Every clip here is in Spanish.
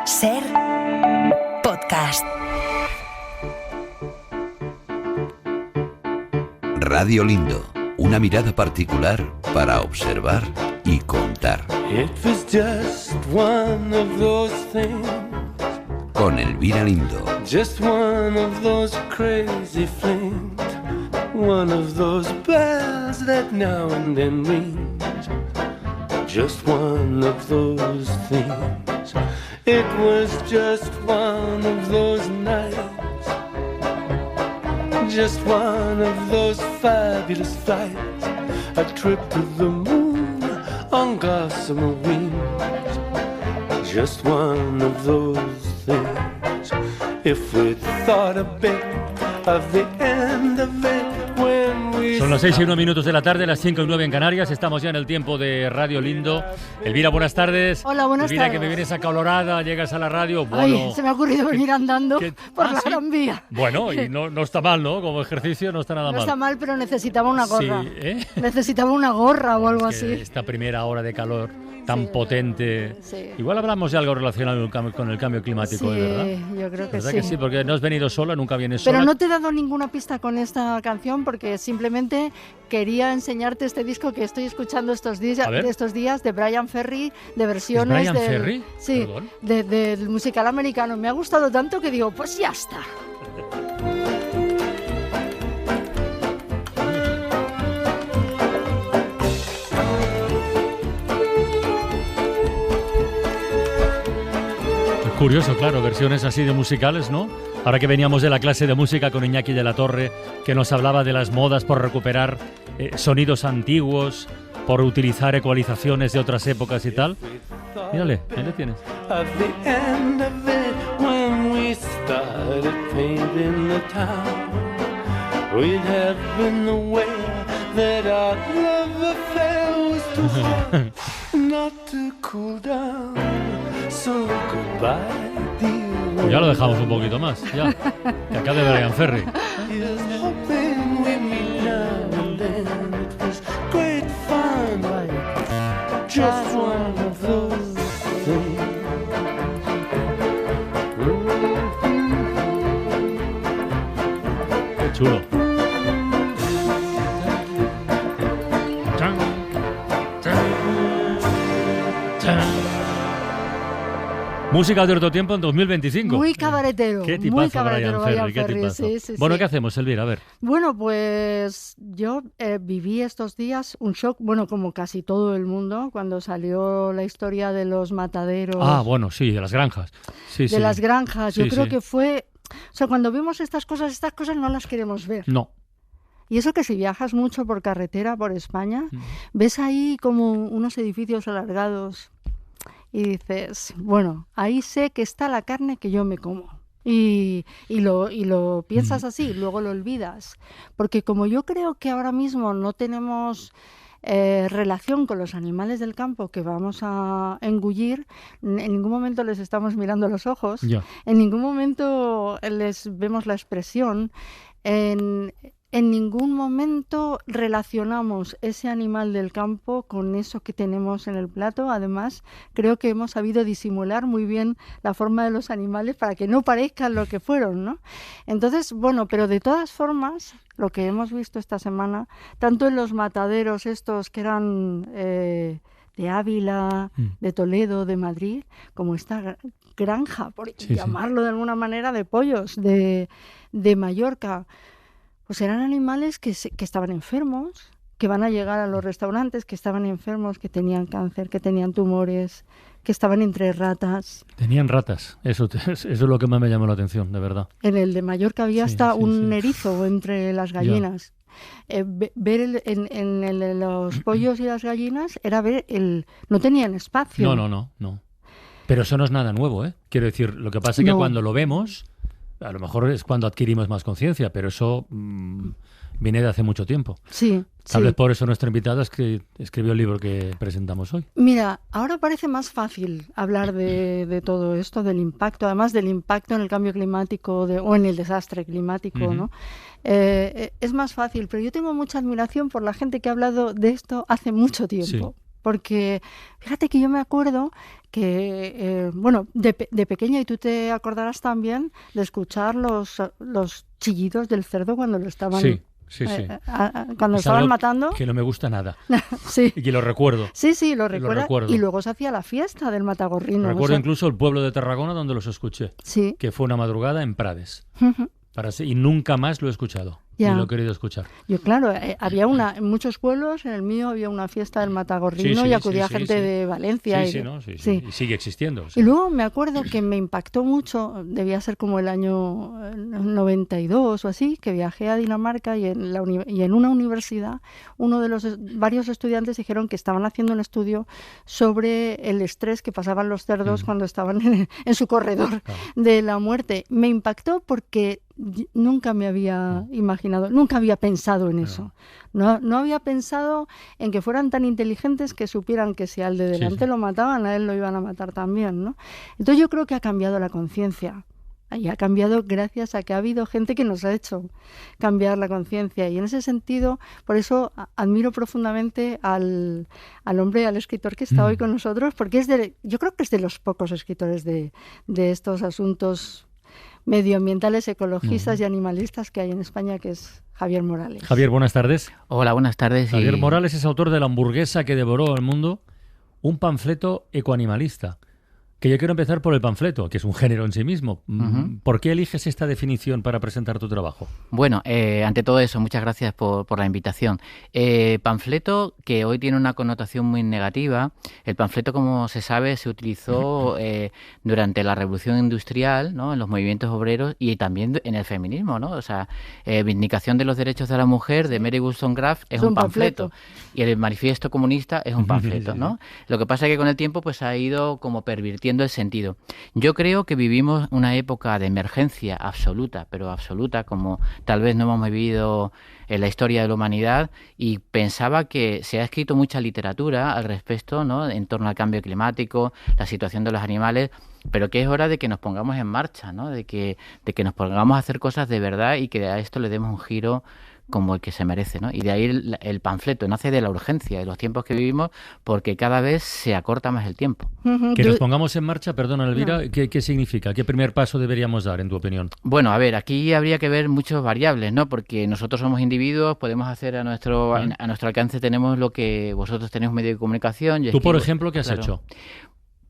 Ser podcast. Radio Lindo, una mirada particular para observar y contar. It was just one of those things. Con Elvira Lindo. Just one of those crazy flings. One of those bells that now and then ring. Just one of those things. It was just one of those nights. Just one of those fabulous flights. A trip to the moon on gossamer wings. Just one of those things. If we thought a bit of the end of it. Son las 6:01 de la tarde, las 5:09 en Canarias. Estamos ya en el tiempo de Radio Lindo. Elvira, buenas tardes. Hola, buenas Elvira, tardes. Que me vienes acalorada, llegas a la radio. Bueno, ay, se me ha ocurrido venir andando por la ¿sí? Gran Vía. Bueno, y no está mal, ¿no? Como ejercicio no está nada mal. No está mal, pero necesitaba una gorra. Sí, ¿eh? Necesitaba una gorra o algo Es que así. esta primera hora de calor tan potente. Sí. Igual hablamos de algo relacionado con el cambio climático, Sí, ¿verdad? yo creo que ¿Verdad sí. que sí? Porque no has venido sola, nunca vienes sola. Pero no te he dado ninguna pista con esta canción porque simplemente quería enseñarte este disco que estoy escuchando estos días de Brian Ferry, de versiones ¿Es Brian Ferry? Sí, Perdón. del musical americano. Me ha gustado tanto que digo, pues ya está. Curioso, claro, versiones así de musicales, ¿no? Ahora que veníamos de la clase de música con Iñaki de la Torre, que nos hablaba de las modas por recuperar sonidos antiguos, por utilizar ecualizaciones de otras épocas y tal. Mírale, ahí le tienes. At the end of it, when we started painting the town, we'd have been aware that our love affair was too hot not to cool down. So goodbye, dear. Pues ya lo dejamos un poquito más, ya. Que acabe Brian Ferry. Here's hoping we meet now and then. It was great fun, just one of those things. Qué chulo. Música de otro tiempo en 2025. Muy cabaretero. Qué tipazo, muy cabaretero, Brian Ferry, qué tipazo. Sí. Bueno, ¿qué hacemos, Elvira? A ver. Bueno, pues yo viví estos días un shock, bueno, como casi todo el mundo, cuando salió la historia de los mataderos. Ah, bueno, sí, de las granjas. Sí, de las granjas. Sí, yo creo sí. que fue... O sea, cuando vimos estas cosas no las queremos ver. No. Y eso que si viajas mucho por carretera, por España, ves ahí como unos edificios alargados y dices, bueno, ahí sé que está la carne que yo me como. Y lo piensas así, luego lo olvidas. Porque como yo creo que ahora mismo no tenemos relación con los animales del campo que vamos a engullir, en ningún momento les estamos mirando a los ojos, Ya. en ningún momento les vemos la expresión, en ningún momento relacionamos ese animal del campo con eso que tenemos en el plato. Además, creo que hemos sabido disimular muy bien la forma de los animales para que no parezcan lo que fueron, ¿no? Entonces, bueno, pero de todas formas, lo que hemos visto esta semana, tanto en los mataderos estos que eran de Ávila, de Toledo, de Madrid, como esta granja, por llamarlo de alguna manera, de pollos de Mallorca, pues eran animales que estaban enfermos, que van a llegar a los restaurantes, que estaban enfermos, que tenían cáncer, que tenían tumores, que estaban entre ratas. Tenían ratas, eso es lo que más me llamó la atención, de verdad. En el de Mallorca había hasta un erizo entre las gallinas. Ver en el de los pollos y las gallinas era ver no tenían espacio. No. Pero eso no es nada nuevo, ¿eh? Quiero decir, lo que pasa es que cuando lo vemos, a lo mejor es cuando adquirimos más conciencia, pero eso viene de hace mucho tiempo. Sí. Tal vez por eso nuestra invitada escribió el libro que presentamos hoy. Mira, ahora parece más fácil hablar de todo esto, del impacto, además del impacto en el cambio climático o en el desastre climático, ¿no? Es más fácil, pero yo tengo mucha admiración por la gente que ha hablado de esto hace mucho tiempo. Sí. porque fíjate que yo me acuerdo que, de pequeña, y tú te acordarás también de escuchar los chillidos del cerdo cuando lo estaban... Sí. Cuando Es estaban algo matando. que no me gusta nada. Sí. Y que lo recuerdo. Sí, lo recuerdo. recuerdo. Y luego se hacía la fiesta del matagorrino. Recuerdo incluso el pueblo de Tarragona donde los escuché. Sí. Que fue una madrugada en Prades. Ujú. Y nunca más lo he escuchado. Ya. Ni lo he querido escuchar. Yo, claro, había en muchos pueblos, en el mío había una fiesta del matagorrino y acudía gente de Valencia. Sí. Y sigue existiendo. Y luego me acuerdo que me impactó mucho, debía ser como el año 92 o así, que viajé a Dinamarca y en una universidad, varios estudiantes dijeron que estaban haciendo un estudio sobre el estrés que pasaban los cerdos cuando estaban en su corredor de la muerte. Me impactó porque nunca me había imaginado, nunca había pensado en eso. No había pensado en que fueran tan inteligentes que supieran que si al de delante lo mataban, a él lo iban a matar también, ¿no? Entonces yo creo que ha cambiado la conciencia. Y ha cambiado gracias a que ha habido gente que nos ha hecho cambiar la conciencia. Y en ese sentido, por eso admiro profundamente al hombre, al escritor que está hoy con nosotros, porque yo creo que es de los pocos escritores de estos asuntos medioambientales, ecologistas y animalistas que hay en España, que es Javier Morales. Javier, buenas tardes. Hola, buenas tardes. Javier Morales es autor de La hamburguesa que devoró el mundo, un panfleto ecoanimalista. Que yo quiero empezar por el panfleto, que es un género en sí mismo. ¿Por qué eliges esta definición para presentar tu trabajo? Bueno, ante todo eso, muchas gracias por la invitación. Panfleto, que hoy tiene una connotación muy negativa. El panfleto, como se sabe, se utilizó durante la Revolución Industrial, ¿no? En los movimientos obreros y también en el feminismo, ¿no? O sea, Vindicación de los Derechos de la Mujer, de Mary Wollstonecraft, es un panfleto. Y el Manifiesto Comunista es un panfleto, ¿no? Lo que pasa es que con el tiempo pues ha ido como pervirtiendo el sentido. Yo creo que vivimos una época de emergencia absoluta, pero absoluta, como tal vez no hemos vivido en la historia de la humanidad, y pensaba que se ha escrito mucha literatura al respecto, ¿no? En torno al cambio climático, la situación de los animales, pero que es hora de que nos pongamos en marcha, ¿no? De que nos pongamos a hacer cosas de verdad y que a esto le demos un giro como el que se merece, ¿no? Y de ahí el panfleto nace de la urgencia de los tiempos que vivimos, porque cada vez se acorta más el tiempo. Que nos pongamos en marcha, perdona Elvira, ¿qué significa? ¿Qué primer paso deberíamos dar, en tu opinión? Bueno, a ver, aquí habría que ver muchas variables, ¿no? Porque nosotros somos individuos, podemos hacer a nuestro alcance, tenemos lo que vosotros tenéis, un medio de comunicación. Tú, por ejemplo, ¿qué has hecho?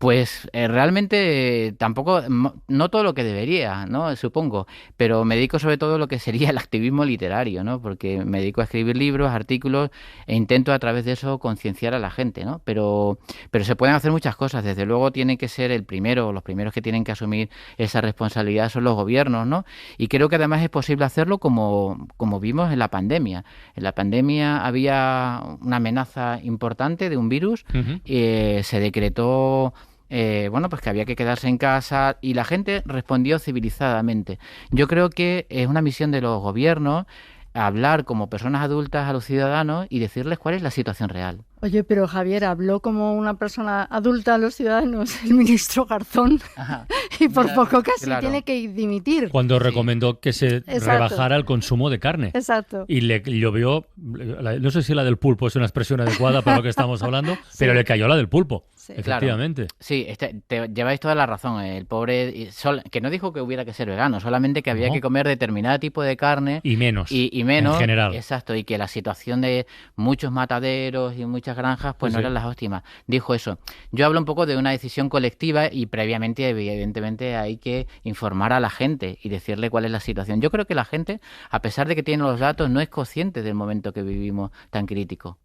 Pues realmente tampoco, no todo lo que debería, ¿no? Supongo, pero me dedico sobre todo a lo que sería el activismo literario, ¿no? Porque me dedico a escribir libros, artículos e intento a través de eso concienciar a la gente, ¿no? Pero se pueden hacer muchas cosas. Desde luego tiene que ser los primeros que tienen que asumir esa responsabilidad son los gobiernos, ¿no? Y creo que además es posible hacerlo como vimos en la pandemia. En la pandemia había una amenaza importante de un virus, se decretó pues que había que quedarse en casa y la gente respondió civilizadamente. Yo creo que es una misión de los gobiernos hablar como personas adultas a los ciudadanos y decirles cuál es la situación real. Oye, pero Javier, habló como una persona adulta a los ciudadanos el ministro Garzón. Ajá. Y por poco casi tiene que dimitir. Cuando recomendó que se rebajara el consumo de carne. Exacto. Y le llovió, no sé si la del pulpo es una expresión adecuada para lo que estamos hablando, pero le cayó la del pulpo, efectivamente. Claro. Sí, te lleváis toda la razón. El pobre, que no dijo que hubiera que ser vegano, solamente que había que comer determinado tipo de carne. Y menos. Y menos. En general. Exacto, y que la situación de muchos mataderos y muchas granjas pues no eran las óptimas. Dijo eso. Yo hablo un poco de una decisión colectiva y previamente, evidentemente, hay que informar a la gente y decirle cuál es la situación. Yo creo que la gente, a pesar de que tiene los datos, no es consciente del momento que vivimos tan crítico.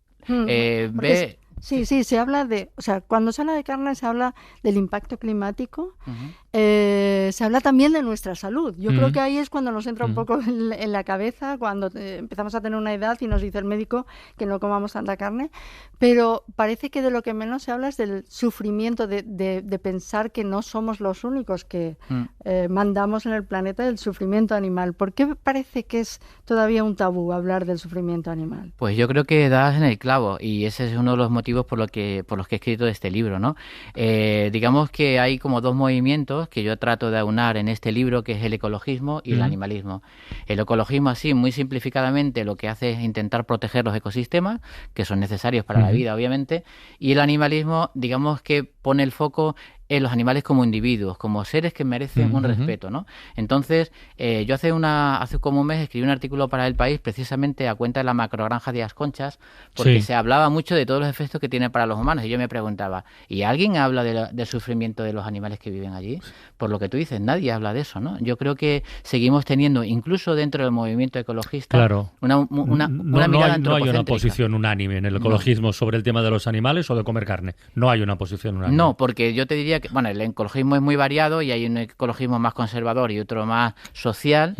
Sí, se habla cuando se habla de carne se habla del impacto climático, se habla también de nuestra salud. Yo creo que ahí es cuando nos entra un poco en la cabeza, cuando empezamos a tener una edad y nos dice el médico que no comamos tanta carne, pero parece que de lo que menos se habla es del sufrimiento, de pensar que no somos los únicos que mandamos en el planeta, del sufrimiento animal. ¿Por qué parece que es todavía un tabú hablar del sufrimiento animal? Pues yo creo que das en el clavo y ese es uno de los motivos motivos por los que he escrito este libro, ¿no? Digamos que hay como dos movimientos que yo trato de aunar en este libro, que es el ecologismo y el animalismo. El ecologismo, así muy simplificadamente, lo que hace es intentar proteger los ecosistemas, que son necesarios para la vida, obviamente, y el animalismo, digamos que pone el foco en los animales como individuos, como seres que merecen un respeto, ¿no? Entonces, yo hace como un mes escribí un artículo para El País precisamente a cuenta de la macrogranja de As Conchas, porque se hablaba mucho de todos los efectos que tiene para los humanos, y yo me preguntaba, ¿y alguien habla del sufrimiento de los animales que viven allí? Por lo que tú dices, nadie habla de eso, ¿no? Yo creo que seguimos teniendo, incluso dentro del movimiento ecologista, una mirada antropocéntrica. No hay una posición unánime en el ecologismo sobre el tema de los animales o de comer carne. No hay una posición unánime. No, porque yo te diría que, bueno, el ecologismo es muy variado y hay un ecologismo más conservador y otro más social,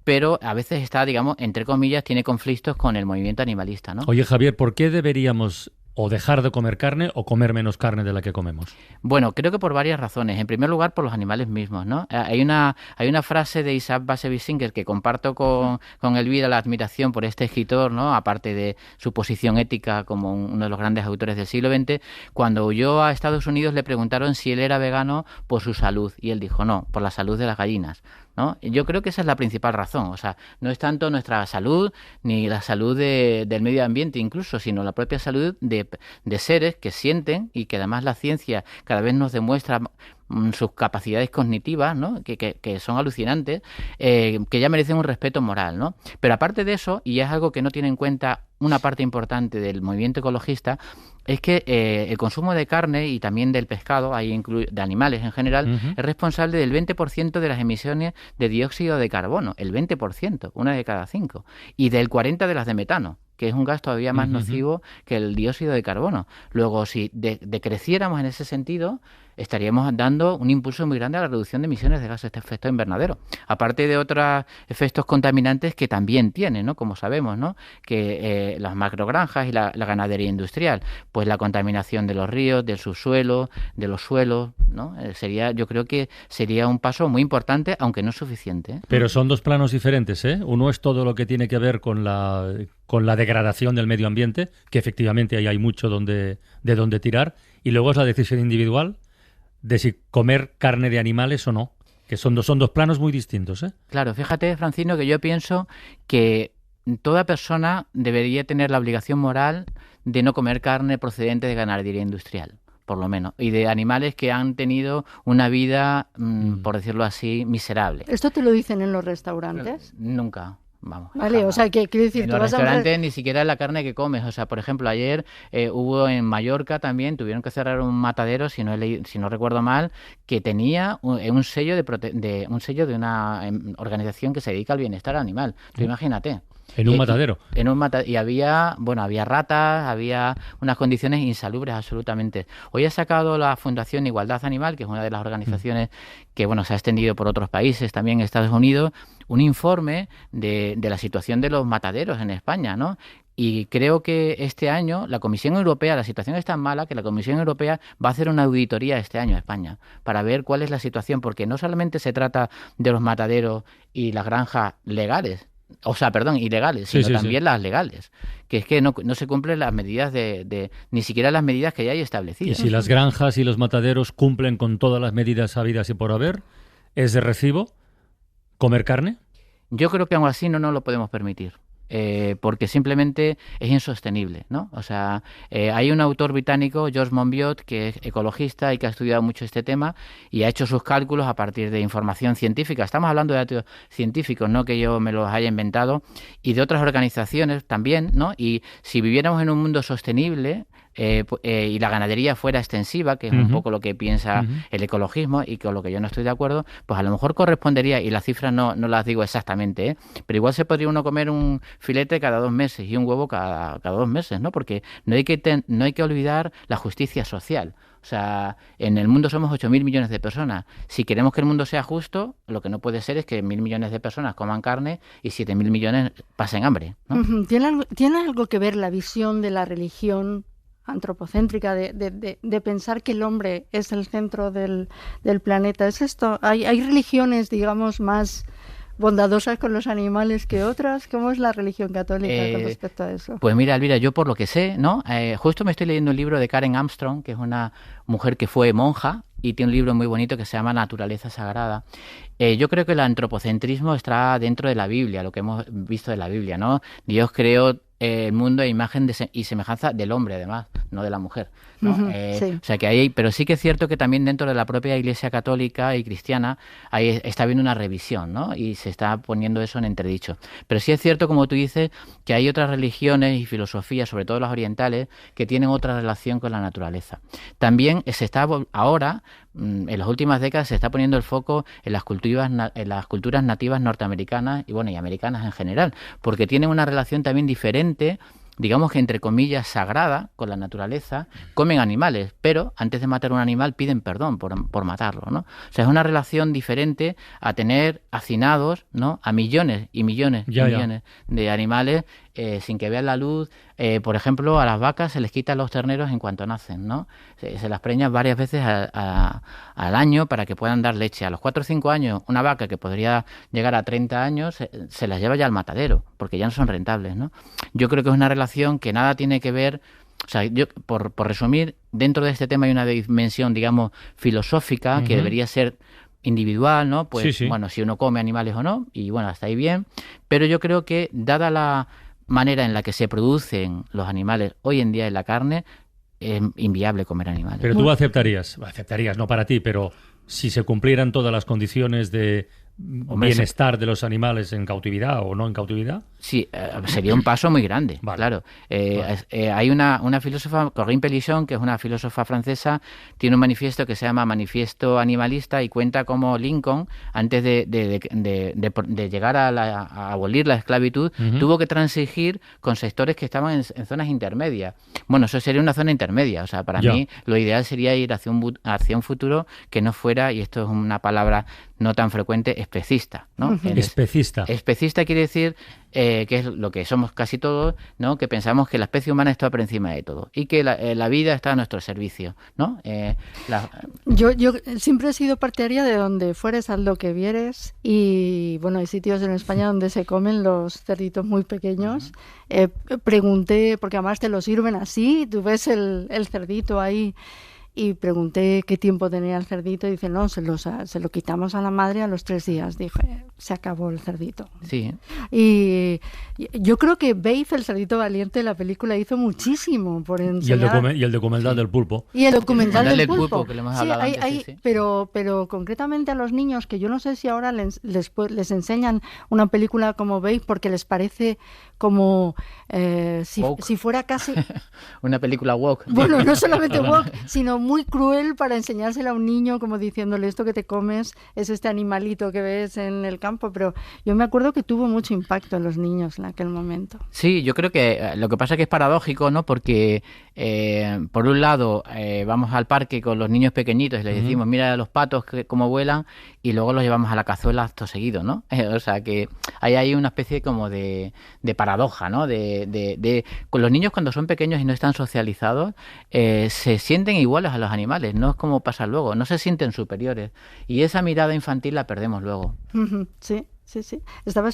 pero a veces está, digamos, entre comillas, tiene conflictos con el movimiento animalista, ¿no? Oye, Javier, ¿por qué deberíamos o dejar de comer carne o comer menos carne de la que comemos? Bueno, creo que por varias razones. En primer lugar, por los animales mismos, ¿no? Hay una frase de Isaac Bashevis Singer que comparto con Elvira, la admiración por este escritor, ¿no? Aparte de su posición ética como uno de los grandes autores del siglo XX. Cuando huyó a Estados Unidos le preguntaron si él era vegano por su salud y él dijo no, por la salud de las gallinas, ¿no? Yo creo que esa es la principal razón. O sea, no es tanto nuestra salud ni la salud del medio ambiente incluso, sino la propia salud de seres que sienten y que además la ciencia cada vez nos demuestra sus capacidades cognitivas, ¿no? que son alucinantes, que ya merecen un respeto moral, ¿no? Pero aparte de eso, y es algo que no tiene en cuenta una parte importante del movimiento ecologista, es que el consumo de carne y también del pescado, ahí de animales en general, es responsable del 20% de las emisiones de dióxido de carbono, el 20%, una de cada 5, y del 40% de las de metano, que es un gas todavía más nocivo que el dióxido de carbono. Luego, si decreciéramos en ese sentido, estaríamos dando un impulso muy grande a la reducción de emisiones de gases de efecto invernadero. Aparte de otros efectos contaminantes que también tienen, ¿no? Como sabemos, ¿no? Que las macrogranjas y la ganadería industrial, pues la contaminación de los ríos, del subsuelo, de los suelos, ¿no? Yo creo que sería un paso muy importante, aunque no suficiente, ¿eh? Pero son dos planos diferentes, ¿eh? Uno es todo lo que tiene que ver con la degradación del medio ambiente, que efectivamente ahí hay mucho de donde tirar, y luego es la decisión individual de si comer carne de animales o no, que son dos planos muy distintos, ¿eh? Claro, fíjate, Francino, que yo pienso que toda persona debería tener la obligación moral de no comer carne procedente de ganadería industrial, por lo menos, y de animales que han tenido una vida, por decirlo así, miserable. ¿Esto te lo dicen en los restaurantes? Nunca. Vamos, vale, o sea, quiero decir, en los restaurantes ni siquiera es la carne que comes. O sea, por ejemplo, ayer hubo en Mallorca también, tuvieron que cerrar un matadero, si no recuerdo mal, que tenía un sello de una organización que se dedica al bienestar animal. Tú imagínate. En un matadero. Y había ratas, había unas condiciones insalubres absolutamente. Hoy ha sacado la Fundación Igualdad Animal, que es una de las organizaciones que se ha extendido por otros países, también en Estados Unidos, un informe de la situación de los mataderos en España, ¿no? Y creo que este año la Comisión Europea, la situación es tan mala que la Comisión Europea va a hacer una auditoría este año a España para ver cuál es la situación, porque no solamente se trata de los mataderos y las granjas legales, ilegales, sino también las legales, que es que no se cumplen las medidas ni siquiera las medidas que ya hay establecidas. Y si las granjas y los mataderos cumplen con todas las medidas habidas y por haber, ¿es de recibo comer carne? Yo creo que aún así no nos lo podemos permitir. Porque simplemente es insostenible, ¿no? O sea, hay un autor británico, George Monbiot, que es ecologista y que ha estudiado mucho este tema y ha hecho sus cálculos a partir de información científica. Estamos hablando de datos científicos, no que yo me los haya inventado, y de otras organizaciones también, ¿no? Y si viviéramos en un mundo sostenible y la ganadería fuera extensiva, que es un poco lo que piensa el ecologismo y con lo que yo no estoy de acuerdo, pues a lo mejor correspondería, y las cifras no las digo exactamente, pero igual se podría uno comer un filete cada 2 meses y un huevo cada 2 meses, ¿no? Porque no hay que olvidar la justicia social. O sea, en el mundo somos 8.000 millones de personas. Si queremos que el mundo sea justo, lo que no puede ser es que 1.000 millones de personas coman carne y 7.000 millones pasen hambre, ¿no? ¿Tiene algo que ver la visión de la religión antropocéntrica de pensar que el hombre es el centro del planeta? ¿Es esto? Hay religiones, digamos, más bondadosas con los animales que otras. ¿Cómo es la religión católica con respecto a eso? Pues mira, Elvira, yo por lo que sé, ¿no? Justo me estoy leyendo un libro de Karen Armstrong, que es una mujer que fue monja y tiene un libro muy bonito que se llama Naturaleza Sagrada. Yo creo que el antropocentrismo está dentro de la Biblia, lo que hemos visto de la Biblia, ¿no? Dios creó el mundo a imagen y semejanza del hombre, además, no de la mujer, ¿no? Sí. O sea que hay, pero sí que es cierto que también dentro de la propia Iglesia católica y cristiana ahí está habiendo una revisión, ¿no? Y se está poniendo eso en entredicho. Pero sí es cierto, como tú dices, que hay otras religiones y filosofías, sobre todo las orientales, que tienen otra relación con la naturaleza. También se está ahora, en las últimas décadas, se está poniendo el foco en las culturas nativas norteamericanas y bueno, y americanas en general, porque tienen una relación también diferente, digamos que entre comillas sagrada con la naturaleza. Comen animales, pero antes de matar un animal piden perdón por matarlo, ¿no? O sea, es una relación diferente a tener hacinados, ¿no?, a millones y millones y millones de animales sin que vean la luz. Por ejemplo, a las vacas se les quitan los terneros en cuanto nacen, ¿no? Se las preña varias veces al año para que puedan dar leche. A los 4 o 5 años, una vaca que podría llegar a 30 años se las lleva ya al matadero, porque ya no son rentables, ¿no? Yo creo que es una relación que nada tiene que ver. O sea, yo, por resumir, dentro de este tema hay una dimensión, digamos, filosófica que debería ser individual, ¿no? Pues, sí. Bueno, si uno come animales o no, y bueno, hasta ahí bien. Pero yo creo que, dada la manera en la que se producen los animales hoy en día en la carne, es inviable comer animales. Pero tú aceptarías, no para ti, pero si se cumplieran todas las condiciones de bienestar de los animales en cautividad o no en cautividad. Sí, sería un paso muy grande, vale. Claro. Vale. Hay una filósofa, Corinne Pellichon, que es una filósofa francesa, tiene un manifiesto que se llama Manifiesto Animalista y cuenta cómo Lincoln, antes de llegar a abolir la esclavitud, tuvo que transigir con sectores que estaban en zonas intermedias. Bueno, eso sería una zona intermedia. O sea, para mí lo ideal sería ir hacia un futuro que no fuera, y esto es una palabra no tan frecuente, especista, ¿no? Especista. Especista quiere decir que es lo que somos casi todos, ¿no? Que pensamos que la especie humana está por encima de todo y que la vida está a nuestro servicio, ¿no? Yo siempre he sido partidaria de donde fueres, haz lo que vieres, y bueno, hay sitios en España donde se comen los cerditos muy pequeños. Pregunté, porque además te lo sirven así, tú ves el cerdito ahí. Y pregunté qué tiempo tenía el cerdito y dice, no, se lo quitamos a la madre a los 3 días. Dije, se acabó el cerdito. Sí. Y yo creo que Babe, el cerdito valiente, la película hizo muchísimo por enseñar. Y el documental del pulpo. Y el documental del pulpo. Que le hemos hablado antes, sí. Pero concretamente a los niños, que yo no sé si ahora les enseñan una película como Babe porque les parece como si fuera casi... una película woke. Bueno, no solamente woke, sino muy cruel para enseñársela a un niño, como diciéndole, esto que te comes es este animalito que ves en el campo. Pero yo me acuerdo que tuvo mucho impacto en los niños en aquel momento. Sí, yo creo que lo que pasa es que es paradójico, ¿no? Porque por un lado vamos al parque con los niños pequeñitos y les decimos, mira los patos cómo vuelan, y luego los llevamos a la cazuela acto seguido, ¿no? O sea que hay una especie como de paradoja, ¿no? Con los niños, cuando son pequeños y no están socializados, se sienten iguales a los animales, no es como pasa luego, no se sienten superiores, y esa mirada infantil la perdemos luego. Sí.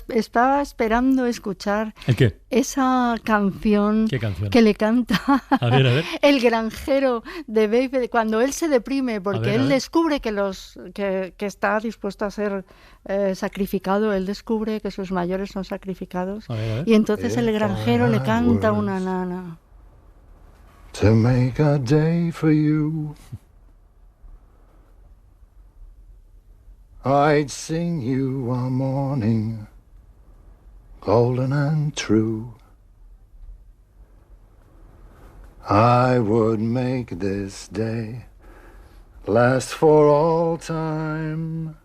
Estaba esperando escuchar ¿El qué? Esa canción, ¿Qué canción? Que le canta a ver. el granjero de Babe, cuando él se deprime porque él descubre que está dispuesto a ser sacrificado, él descubre que sus mayores son sacrificados, a ver. Y entonces el granjero le canta una nana. To make a day for you, I'd sing you a morning, golden and true. I would make this day last for all time,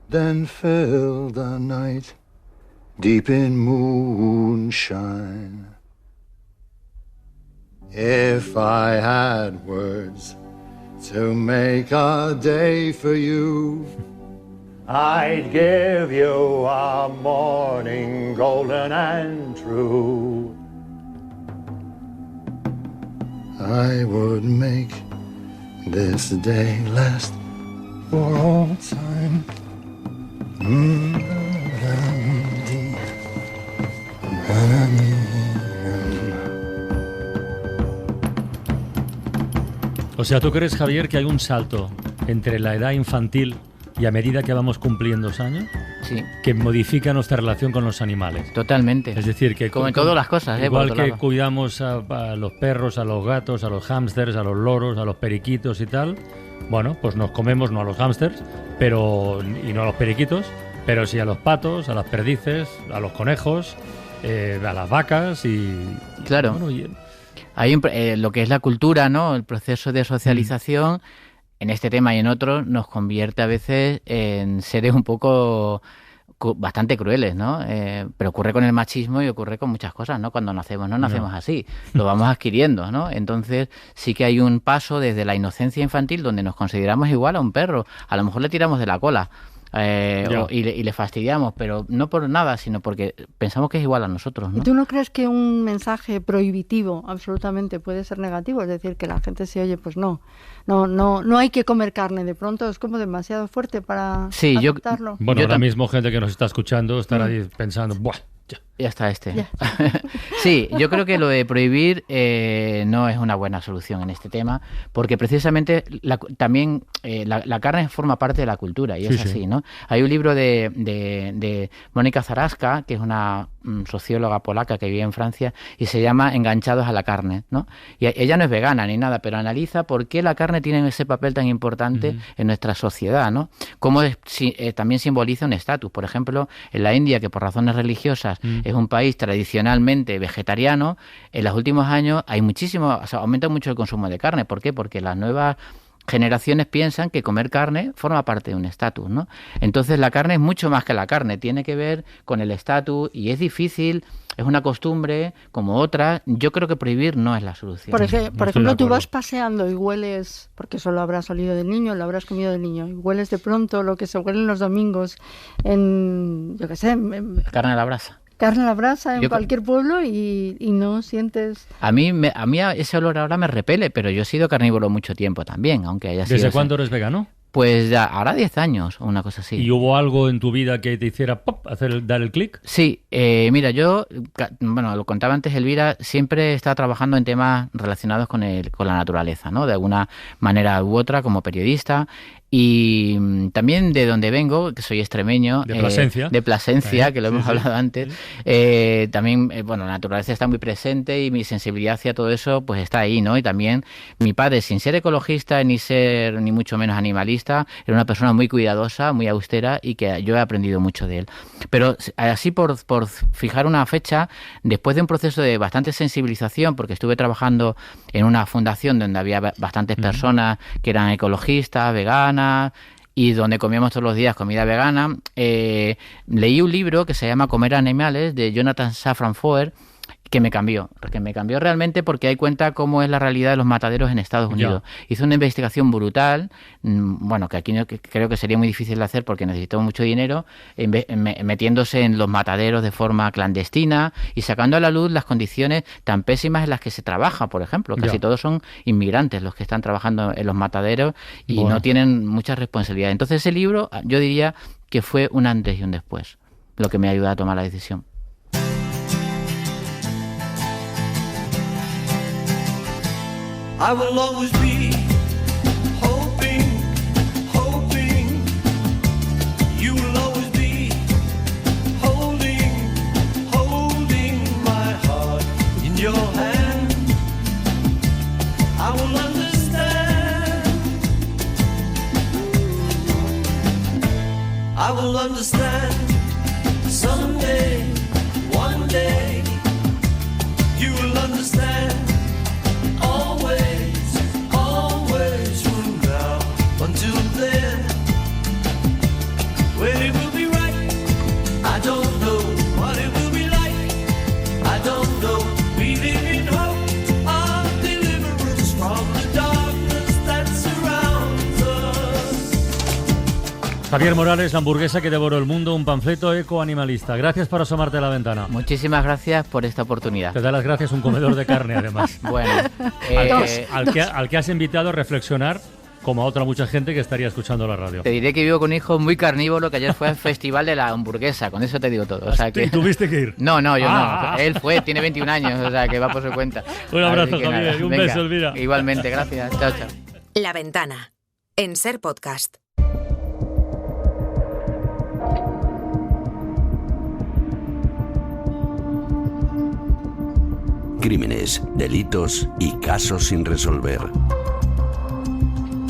then fill the night deep in moonshine. If I had words to make a day for you, I'd give you a morning golden and true. I would make this day last for all time, O sea, ¿tú crees, Javier, que hay un salto entre la edad infantil y a medida que vamos cumpliendo los años, Sí, que modifica nuestra relación con los animales? totalmente. Es decir, que Como en todas las cosas, igual por otro que lado. cuidamos a los perros, a los gatos, a los hámsters, a los loros, a los periquitos y tal, bueno, pues nos comemos no a los hámsters, y no a los periquitos, pero sí a los patos, a las perdices, a los conejos, a las vacas Claro. bueno, Hay lo que es la cultura, ¿no? El proceso de socialización, en este tema y en otros, nos convierte a veces en seres un poco bastante crueles, ¿no? Pero ocurre con el machismo y ocurre con muchas cosas, ¿no? Cuando nacemos, no nacemos así, lo vamos adquiriendo, ¿no? Entonces sí que hay un paso desde la inocencia infantil donde nos consideramos igual a un perro, a lo mejor le tiramos de la cola. Y le fastidiamos, pero no por nada, sino porque pensamos que es igual a nosotros, ¿no? ¿Y tú no crees que un mensaje prohibitivo absolutamente puede ser negativo? Es decir, que la gente se oye, pues no hay que comer carne, de pronto es como demasiado fuerte para aceptarlo. Bueno, ahora mismo gente que nos está escuchando estará ahí pensando, ¡buah! Ya está este. Ya. Sí, yo creo que lo de prohibir no es una buena solución en este tema, porque precisamente también la carne forma parte de la cultura, y es así, ¿no? Hay un libro de Mónica Zaraska, que es una socióloga polaca que vive en Francia, y se llama Enganchados a la carne, ¿no? Y ella no es vegana ni nada, pero analiza por qué la carne tiene ese papel tan importante en nuestra sociedad, ¿no? Cómo también simboliza un estatus. Por ejemplo, en la India, que por razones religiosas es un país tradicionalmente vegetariano, en los últimos años hay aumenta mucho el consumo de carne. ¿Por qué? Porque las nuevas generaciones piensan que comer carne forma parte de un estatus, ¿no? Entonces la carne es mucho más que la carne, tiene que ver con el estatus y es difícil, es una costumbre como otra. Yo creo que prohibir no es la solución. Por ejemplo, tú vas paseando y hueles, porque eso lo habrás olido de niño, lo habrás comido de niño, y hueles de pronto lo que se huele en los domingos en, yo qué sé, carne a la brasa. Carne a la brasa en cualquier pueblo y no sientes... A mí ese olor ahora me repele, pero yo he sido carnívoro mucho tiempo también, aunque haya sido... ¿Desde cuándo eres vegano? Pues ya, ahora 10 años, una cosa así. ¿Y hubo algo en tu vida que te hiciera pop, dar el clic? Sí, mira, yo, bueno, lo contaba antes Elvira, siempre he estado trabajando en temas relacionados con la naturaleza, ¿no? De alguna manera u otra, como periodista. Y también de donde vengo, que soy extremeño, de Plasencia, que lo hemos hablado antes, también, bueno, la naturaleza está muy presente y mi sensibilidad hacia todo eso pues está ahí, ¿no? Y también mi padre, sin ser ecologista ni mucho menos animalista, era una persona muy cuidadosa, muy austera y que yo he aprendido mucho de él. Pero así por fijar una fecha, después de un proceso de bastante sensibilización, porque estuve trabajando en una fundación donde había bastantes personas que eran ecologistas, veganas, y donde comíamos todos los días comida vegana, leí un libro que se llama Comer animales, de Jonathan Safran Foer, que me cambió realmente, porque hay cuenta cómo es la realidad de los mataderos en Estados Unidos. Hizo una investigación brutal, bueno, que aquí creo que sería muy difícil de hacer porque necesitamos mucho dinero, metiéndose en los mataderos de forma clandestina y sacando a la luz las condiciones tan pésimas en las que se trabaja, por ejemplo. Casi todos son inmigrantes los que están trabajando en los mataderos y no tienen mucha responsabilidad. Entonces ese libro, yo diría que fue un antes y un después, lo que me ayuda a tomar la decisión. I will always be hoping you will always be holding my heart in your hand. I will understand someday, one day you will understand. Always from now until then. When it will be right, I don't know. What it will be like, I don't know. We live in hope of deliverance from the darkness that surrounds us. Javier Morales, la hamburguesa que devoró el mundo, un panfleto ecoanimalista. Gracias por asomarte a la ventana. Muchísimas gracias por esta oportunidad. Te da las gracias un comedor de carne, además. Bueno, al que has invitado a reflexionar como a otra mucha gente que estaría escuchando la radio. Te diré que vivo con un hijo muy carnívoro que ayer fue al festival de la hamburguesa, con eso te digo todo. O sea que... ¿Tuviste que ir? No, yo no. Él fue, tiene 21 años, o sea que va por su cuenta. Un abrazo, Así que Javier, nada, y un venga, beso, Elvira. Igualmente, gracias. Chao. La Ventana, en Ser Podcast. Crímenes, delitos y casos sin resolver.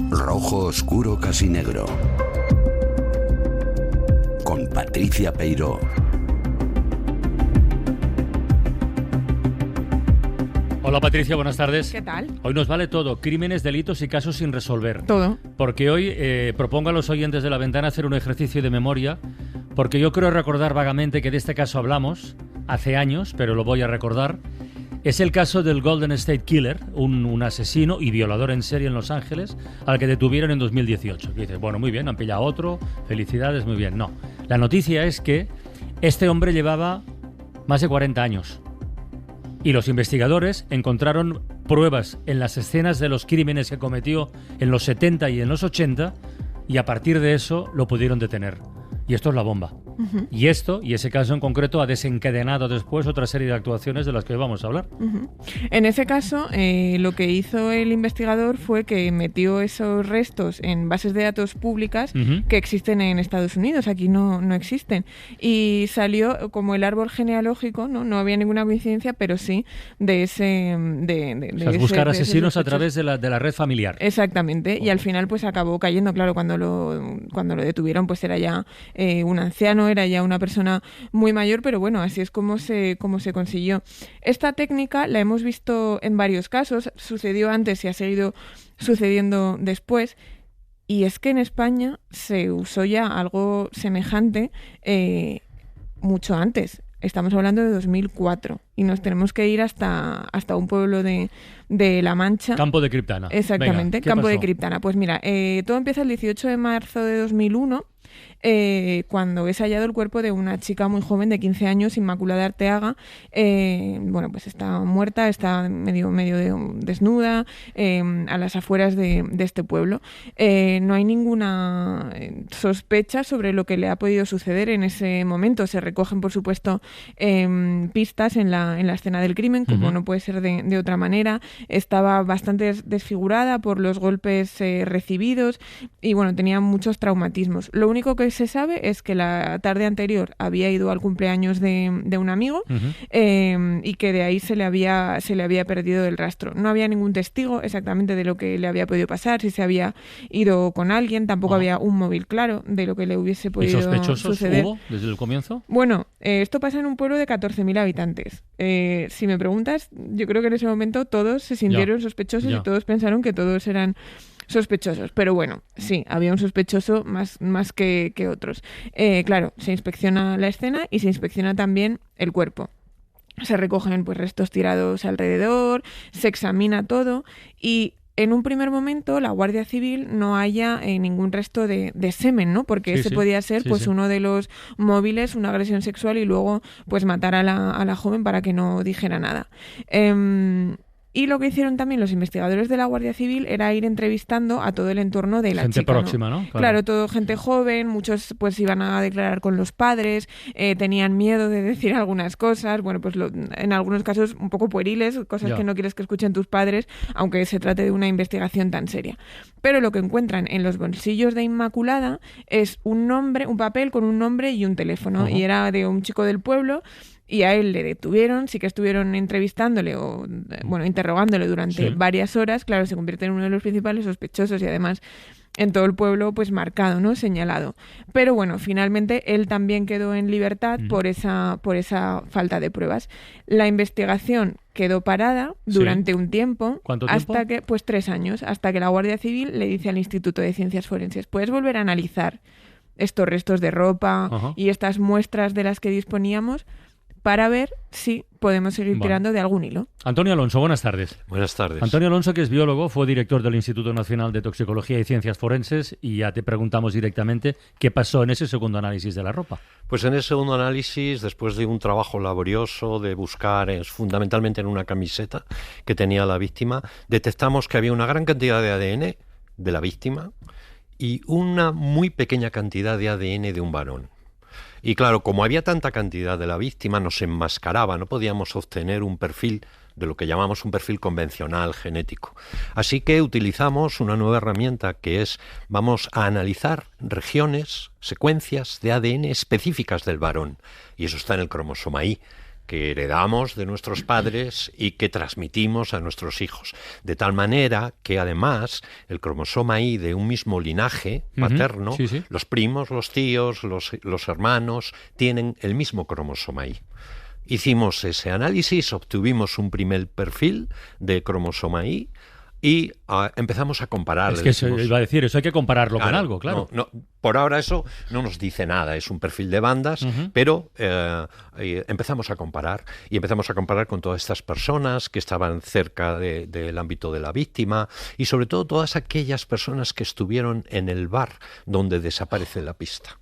Rojo oscuro casi negro. Con Patricia Peiró. Hola Patricia, buenas tardes. ¿Qué tal? Hoy nos vale todo, crímenes, delitos y casos sin resolver. Todo. Porque hoy propongo a los oyentes de La Ventana hacer un ejercicio de memoria, porque yo creo recordar vagamente que de este caso hablamos hace años, pero lo voy a recordar. Es el caso del Golden State Killer, un asesino y violador en serie en Los Ángeles, al que detuvieron en 2018. Y dices, bueno, muy bien, han pillado otro, felicidades, muy bien. No, la noticia es que este hombre llevaba más de 40 años. Y los investigadores encontraron pruebas en las escenas de los crímenes que cometió en los 70 y en los 80, y a partir de eso lo pudieron detener. Y esto es la bomba. Uh-huh. Y ese caso en concreto, ha desencadenado después otra serie de actuaciones de las que hoy vamos a hablar. Uh-huh. En ese caso, lo que hizo el investigador fue que metió esos restos en bases de datos públicas uh-huh. que existen en Estados Unidos. Aquí no existen. Y salió como el árbol genealógico, no había ninguna coincidencia, pero sí de ese... buscar asesinos a través de la red familiar. Exactamente. Okay. Y al final pues acabó cayendo, claro, cuando lo detuvieron pues era ya un anciano, era ya una persona muy mayor, pero bueno, así es como se consiguió. Esta técnica la hemos visto en varios casos, sucedió antes y ha seguido sucediendo después, y es que en España se usó ya algo semejante mucho antes. Estamos hablando de 2004 y nos tenemos que ir hasta un pueblo de La Mancha. Campo de Criptana. Exactamente, venga, Campo de Criptana. Pues mira, todo empieza el 18 de marzo de 2001, cuando es hallado el cuerpo de una chica muy joven de 15 años, Inmaculada Arteaga. Bueno, pues está muerta, está medio desnuda, a las afueras de este pueblo. No hay ninguna sospecha sobre lo que le ha podido suceder en ese momento. Se recogen, por supuesto, pistas en la escena del crimen, como uh-huh. no puede ser de otra manera. Estaba bastante desfigurada por los golpes recibidos y, bueno, tenía muchos traumatismos. Lo único que se sabe es que la tarde anterior había ido al cumpleaños de un amigo uh-huh. Y que de ahí se le había perdido el rastro. No había ningún testigo exactamente de lo que le había podido pasar, si se había ido con alguien, tampoco uh-huh. había un móvil claro de lo que le hubiese podido suceder. ¿Y sospechosos hubo desde el comienzo? Bueno, esto pasa en un pueblo de 14.000 habitantes. Si me preguntas, yo creo que en ese momento todos se sintieron sospechosos y todos pensaron que todos eran sospechosos, pero bueno, sí, había un sospechoso más que otros. Claro, se inspecciona la escena y se inspecciona también el cuerpo. Se recogen pues restos tirados alrededor, se examina todo y en un primer momento la Guardia Civil no halla ningún resto de semen, ¿no? Porque ese podía ser uno de los móviles, una agresión sexual y luego pues matar a la joven para que no dijera nada. Y lo que hicieron también los investigadores de la Guardia Civil era ir entrevistando a todo el entorno de la gente chica. Gente próxima, ¿no? Claro, todo gente joven, muchos pues iban a declarar con los padres, tenían miedo de decir algunas cosas, bueno, pues en algunos casos un poco pueriles, cosas que no quieres que escuchen tus padres, aunque se trate de una investigación tan seria. Pero lo que encuentran en los bolsillos de Inmaculada es un papel con un nombre y un teléfono, uh-huh. y era de un chico del pueblo. Y a él le detuvieron, sí que estuvieron entrevistándole o, bueno, interrogándole durante varias horas. Claro, se convierte en uno de los principales sospechosos y además en todo el pueblo pues marcado, ¿no? Señalado. Pero bueno, finalmente él también quedó en libertad por esa falta de pruebas. La investigación quedó parada durante un tiempo. ¿Cuánto tiempo? Hasta que, pues 3 años, hasta que la Guardia Civil le dice al Instituto de Ciencias Forenses, ¿puedes volver a analizar estos restos de ropa uh-huh. y estas muestras de las que disponíamos para ver si podemos seguir tirando de algún hilo? Antonio Alonso, buenas tardes. Buenas tardes. Antonio Alonso, que es biólogo, fue director del Instituto Nacional de Toxicología y Ciencias Forenses, y ya te preguntamos directamente qué pasó en ese segundo análisis de la ropa. Pues en ese segundo análisis, después de un trabajo laborioso de buscar fundamentalmente en una camiseta que tenía la víctima, detectamos que había una gran cantidad de ADN de la víctima y una muy pequeña cantidad de ADN de un varón. Y claro, como había tanta cantidad de la víctima, nos enmascaraba, no podíamos obtener un perfil de lo que llamamos un perfil convencional genético. Así que utilizamos una nueva herramienta que es, vamos a analizar regiones, secuencias de ADN específicas del varón. Y eso está en el cromosoma Y, que heredamos de nuestros padres y que transmitimos a nuestros hijos. De tal manera que además el cromosoma Y de un mismo linaje paterno, Sí, sí. los primos, los tíos, los hermanos, tienen el mismo cromosoma Y. Hicimos ese análisis, obtuvimos un primer perfil de cromosoma Y y empezamos a comparar. Es que eso iba a decir, eso hay que compararlo con algo, claro. No, por ahora eso no nos dice nada, es un perfil de bandas, pero empezamos a comparar y empezamos a comparar con todas estas personas que estaban cerca del ámbito de la víctima y sobre todo todas aquellas personas que estuvieron en el bar donde desaparece la pista.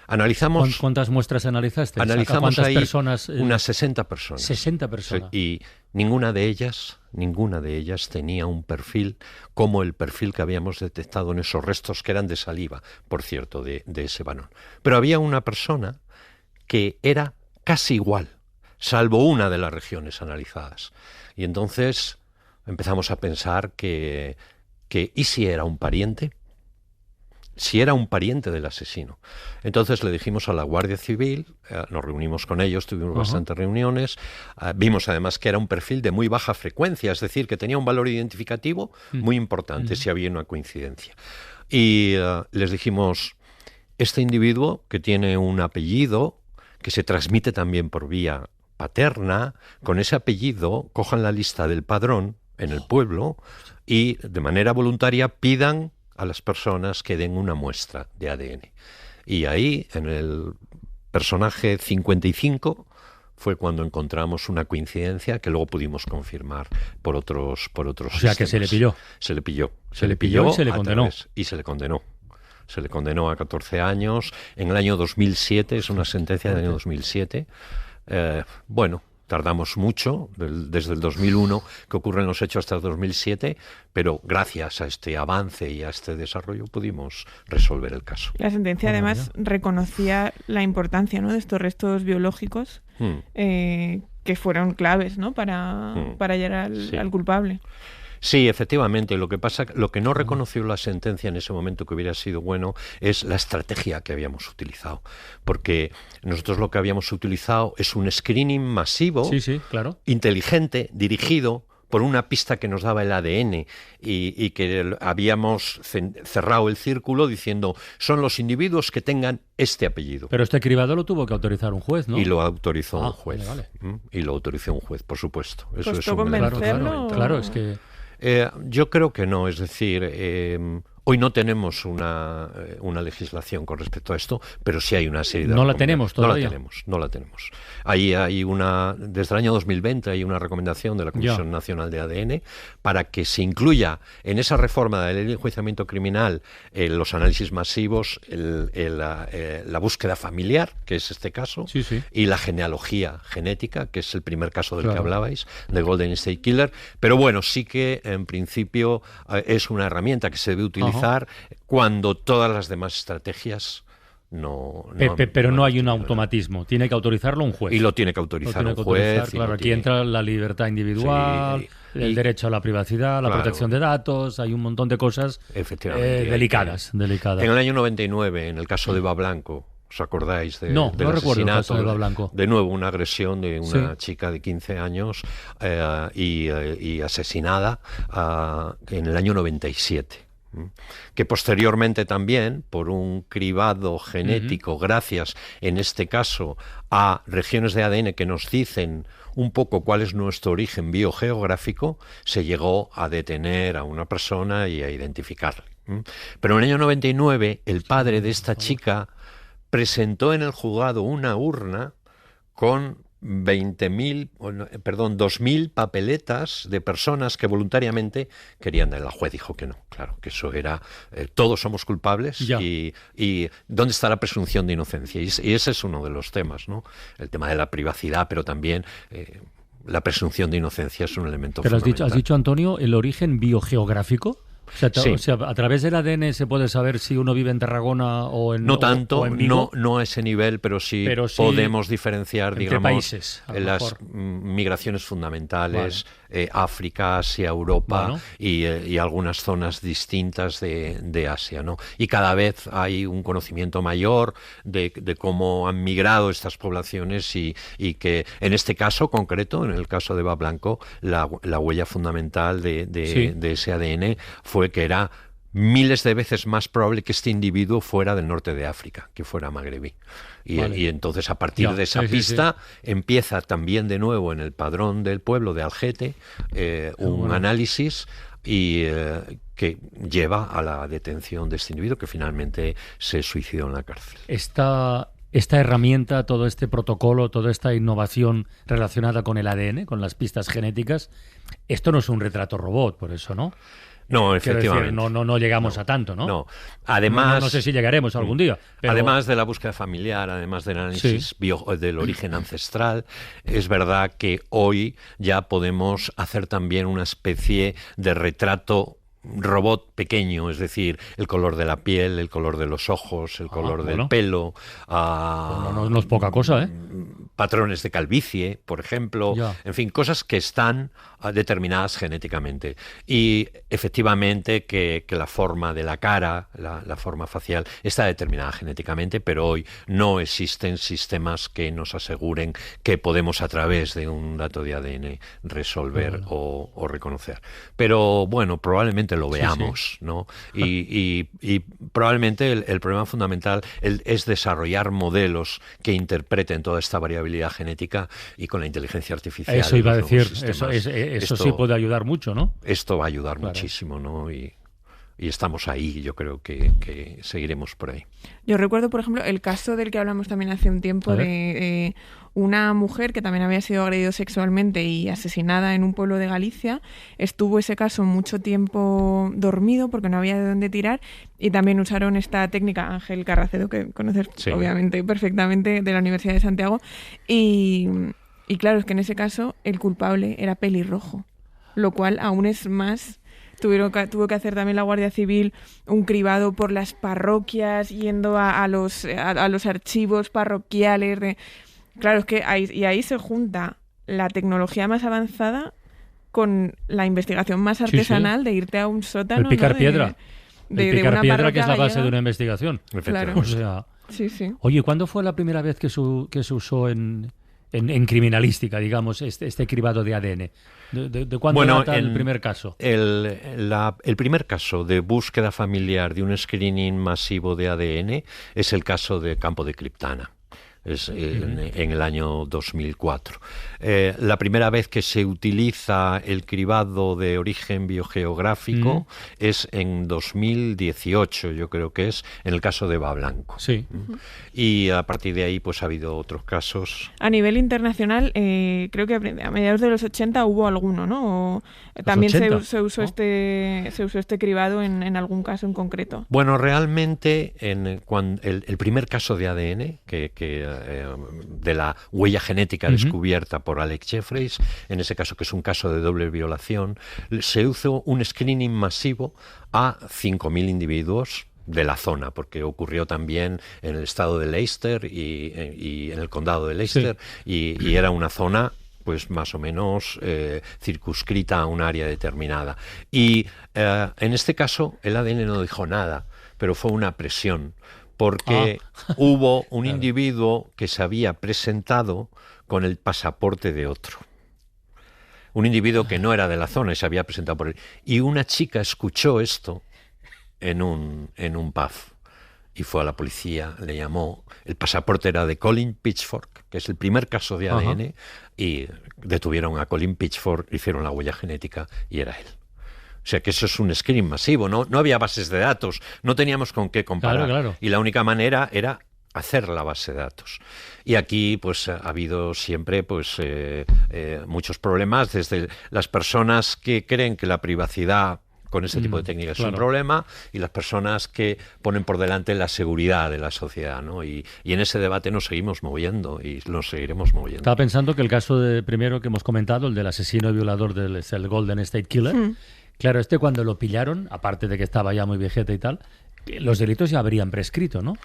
Analizamos. ¿Cuántas muestras analizaste? Analizamos ¿Cuántas ahí personas? unas 60 personas. 60 personas. Y ninguna de ellas tenía un perfil como el perfil que habíamos detectado en esos restos que eran de saliva, por cierto, de ese varón. Pero había una persona que era casi igual, salvo una de las regiones analizadas. Y entonces empezamos a pensar que ¿y si era un pariente? Si era un pariente del asesino. Entonces le dijimos a la Guardia Civil, nos reunimos con ellos, tuvimos bastantes reuniones, vimos además que era un perfil de muy baja frecuencia, es decir, que tenía un valor identificativo muy importante si había una coincidencia. Y les dijimos, este individuo que tiene un apellido que se transmite también por vía paterna, con ese apellido cojan la lista del padrón en el pueblo y de manera voluntaria pidan a las personas que den una muestra de ADN. Y ahí, en el personaje 55, fue cuando encontramos una coincidencia que luego pudimos confirmar por otros O sea, que se le pilló. Se le pilló. Se le pilló y se le condenó. Y se le condenó. Se le condenó a 14 años. En el año 2007, es una sentencia del año 2007. Bueno, tardamos mucho, desde el 2001 que ocurren los hechos hasta el 2007, pero gracias a este avance y a este desarrollo pudimos resolver el caso. La sentencia además reconocía la importancia, ¿no?, de estos restos biológicos que fueron claves, ¿no?, para llegar al culpable. Sí, efectivamente. Lo que no reconoció la sentencia en ese momento, que hubiera sido bueno, es la estrategia que habíamos utilizado. Porque nosotros lo que habíamos utilizado es un screening masivo, claro, inteligente, dirigido por una pista que nos daba el ADN y que habíamos cerrado el círculo diciendo son los individuos que tengan este apellido. Pero este cribado lo tuvo que autorizar un juez, ¿no? Y lo autorizó un juez. Vale. Y lo autorizó un juez, por supuesto. Eso ¿Costó es un convencerlo? Claro, es que... yo creo que no, es decir, hoy no tenemos una legislación con respecto a esto, pero sí hay una serie de... ¿No la tenemos todavía? No la tenemos. Ahí hay desde el año 2020 hay una recomendación de la Comisión Nacional de ADN para que se incluya en esa reforma de la ley de enjuiciamiento criminal los análisis masivos, la búsqueda familiar, que es este caso, y la genealogía genética, que es el primer caso del que hablabais, de Golden State Killer. Pero bueno, sí que en principio es una herramienta que se debe utilizar cuando todas las demás estrategias pero no hay un automatismo, tiene que autorizarlo un juez. Y lo tiene que autorizar un juez. Claro, aquí entra la libertad individual, el derecho a la privacidad, la protección de datos, hay un montón de cosas delicadas. En el año 99, en el caso de Eva Blanco, ¿os acordáis del recuerdo el caso de Eva Blanco? De nuevo, una agresión de una chica de 15 años y asesinada en el año 97. Que posteriormente también, por un cribado genético, gracias en este caso a regiones de ADN que nos dicen un poco cuál es nuestro origen biogeográfico, se llegó a detener a una persona y a identificarle. Pero en el año 99, el padre de esta chica presentó en el juzgado una urna con 2.000 papeletas de personas que voluntariamente querían. La juez dijo que no, claro, que eso era todos somos culpables y ¿dónde está la presunción de inocencia? Y ese es uno de los temas, ¿no? El tema de la privacidad, pero también la presunción de inocencia es un elemento fundamental. ¿Has dicho, Antonio, el origen biogeográfico? Sí. O sea, a través del ADN se puede saber si uno vive en Tarragona o en No tanto, o en Vigo. no a ese nivel, pero sí, Pero sí podemos diferenciar, entre digamos, países, a lo las mejor. migraciones fundamentales, África, Asia, Europa Bueno. y algunas zonas distintas de Asia, ¿no? Y cada vez hay un conocimiento mayor de cómo han migrado estas poblaciones y que en este caso concreto, en el caso de Eva Blanco, la huella fundamental Sí. de ese ADN fue que era miles de veces más probable que este individuo fuera del norte de África, que fuera magrebí. Vale. Y entonces a partir Ya, de esa sí, sí, pista empieza también de nuevo en el padrón del pueblo de Algete un bueno. análisis y que lleva a la detención de este individuo que finalmente se suicidó en la cárcel. Esta herramienta, todo este protocolo, toda esta innovación relacionada con el ADN, con las pistas genéticas, esto no es un retrato robot, por eso, ¿no? No, Quiero efectivamente. decir, no llegamos a tanto, ¿no? No. Además, No sé si llegaremos algún día. Pero además de la búsqueda familiar, además del análisis del origen ancestral, es verdad que hoy ya podemos hacer también una especie de retrato robot pequeño, es decir, el color de la piel, el color de los ojos, el color del bueno. pelo, no es poca cosa, ¿eh? patrones de calvicie, por ejemplo, Ya. en fin, cosas que están determinadas genéticamente. Y efectivamente que la forma de la cara, la forma facial, está determinada genéticamente, pero hoy no existen sistemas que nos aseguren que podemos a través de un dato de ADN resolver o reconocer. Pero bueno, probablemente lo veamos, ¿no? Y probablemente el problema fundamental es desarrollar modelos que interpreten toda esta variabilidad genética y con la inteligencia artificial. Eso iba a los decir, nuevos eso sistemas, sí puede ayudar mucho, ¿no? esto va a ayudar Claro. muchísimo, ¿no? Y estamos ahí, yo creo que seguiremos por ahí. Yo recuerdo, por ejemplo, el caso del que hablamos también hace un tiempo A ver. de una mujer que también había sido agredida sexualmente y asesinada en un pueblo de Galicia. Estuvo ese caso mucho tiempo dormido porque no había de dónde tirar y también usaron esta técnica, Ángel Carracedo, que conoces Sí. obviamente perfectamente, de la Universidad de Santiago. Y claro, es que en ese caso el culpable era pelirrojo, lo cual aún es más... Tuvo que hacer también la Guardia Civil un cribado por las parroquias, yendo a los archivos parroquiales. Claro, es que ahí se junta la tecnología más avanzada con la investigación más artesanal de irte a un sótano. El picar ¿no? piedra. de picar una piedra, que es la parroquia base de gallega. una investigación. Claro. O sea, Sí, sí. oye, ¿cuándo fue la primera vez que se usó en criminalística, digamos, este cribado de ADN? ¿De cuándo data el primer caso? El primer caso de búsqueda familiar de un screening masivo de ADN es el caso de Campo de Criptana. En el año 2004. La primera vez que se utiliza el cribado de origen biogeográfico es en 2018, yo creo que es, en el caso de Eva Blanco. Sí. Y a partir de ahí pues ha habido otros casos. A nivel internacional, creo que a mediados de los 80 hubo alguno, ¿no? O también 80, se usó ¿no? este cribado en algún caso en concreto. Bueno, realmente el primer caso de ADN de la huella genética descubierta por Alex Jeffreys, en ese caso que es un caso de doble violación, se hizo un screening masivo a 5.000 individuos de la zona, porque ocurrió también en el estado de Leicester y en el condado de Leicester, y era una zona pues más o menos circunscrita a un área determinada. Y en este caso el ADN no dijo nada, pero fue una presión, porque hubo un individuo que se había presentado con el pasaporte de otro. Un individuo que no era de la zona y se había presentado por él. Y una chica escuchó esto en un pub y fue a la policía, le llamó. El pasaporte era de Colin Pitchfork, que es el primer caso de ADN, y detuvieron a Colin Pitchfork, hicieron la huella genética y era él. O sea que eso es un screening masivo, no había bases de datos, no teníamos con qué comparar. Claro. Y la única manera era hacer la base de datos. Y aquí pues ha habido siempre pues muchos problemas, desde las personas que creen que la privacidad con este tipo de técnicas es un problema, y las personas que ponen por delante la seguridad de la sociedad, ¿no? Y en ese debate nos seguimos moviendo y nos seguiremos moviendo. Estaba pensando que el caso primero que hemos comentado, el del asesino y violador del Golden State Killer, Claro, cuando lo pillaron, aparte de que estaba ya muy viejeta y tal, los delitos ya habrían prescrito, ¿no?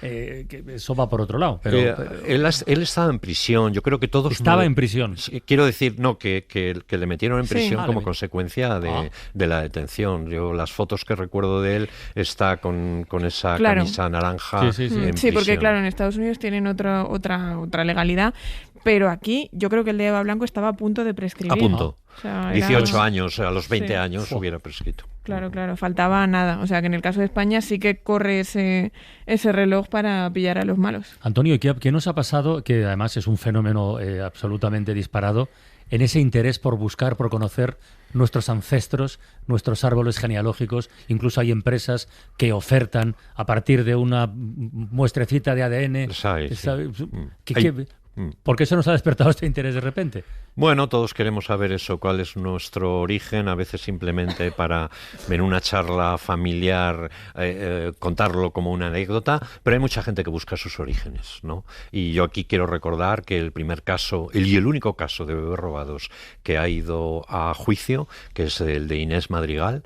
Que eso va por otro lado. Pero él estaba en prisión. Yo creo que todos... Estaba en prisión. Quiero decir, no, que le metieron en prisión como Vale. consecuencia de la detención. Yo las fotos que recuerdo de él está con esa Claro. camisa naranja Sí, en Sí, porque prisión. claro, en Estados Unidos tienen otra legalidad, pero aquí yo creo que el de Eva Blanco estaba a punto de prescribir. A punto. O sea, era- 18 años, a los 20 Sí. años hubiera prescrito. Claro, faltaba nada. O sea, que en el caso de España sí que corre ese reloj para pillar a los malos. Antonio, ¿y qué nos ha pasado? Que además es un fenómeno absolutamente disparado en ese interés por buscar, por conocer nuestros ancestros, nuestros árboles genealógicos. Incluso hay empresas que ofertan a partir de una muestrecita de ADN. Los hay, sí. ¿Por qué se nos ha despertado este interés de repente? Bueno, todos queremos saber eso, cuál es nuestro origen, a veces simplemente para, en una charla familiar, contarlo como una anécdota, pero hay mucha gente que busca sus orígenes, ¿no? Y yo aquí quiero recordar que el primer caso, y el único caso de bebés robados que ha ido a juicio, que es el de Inés Madrigal,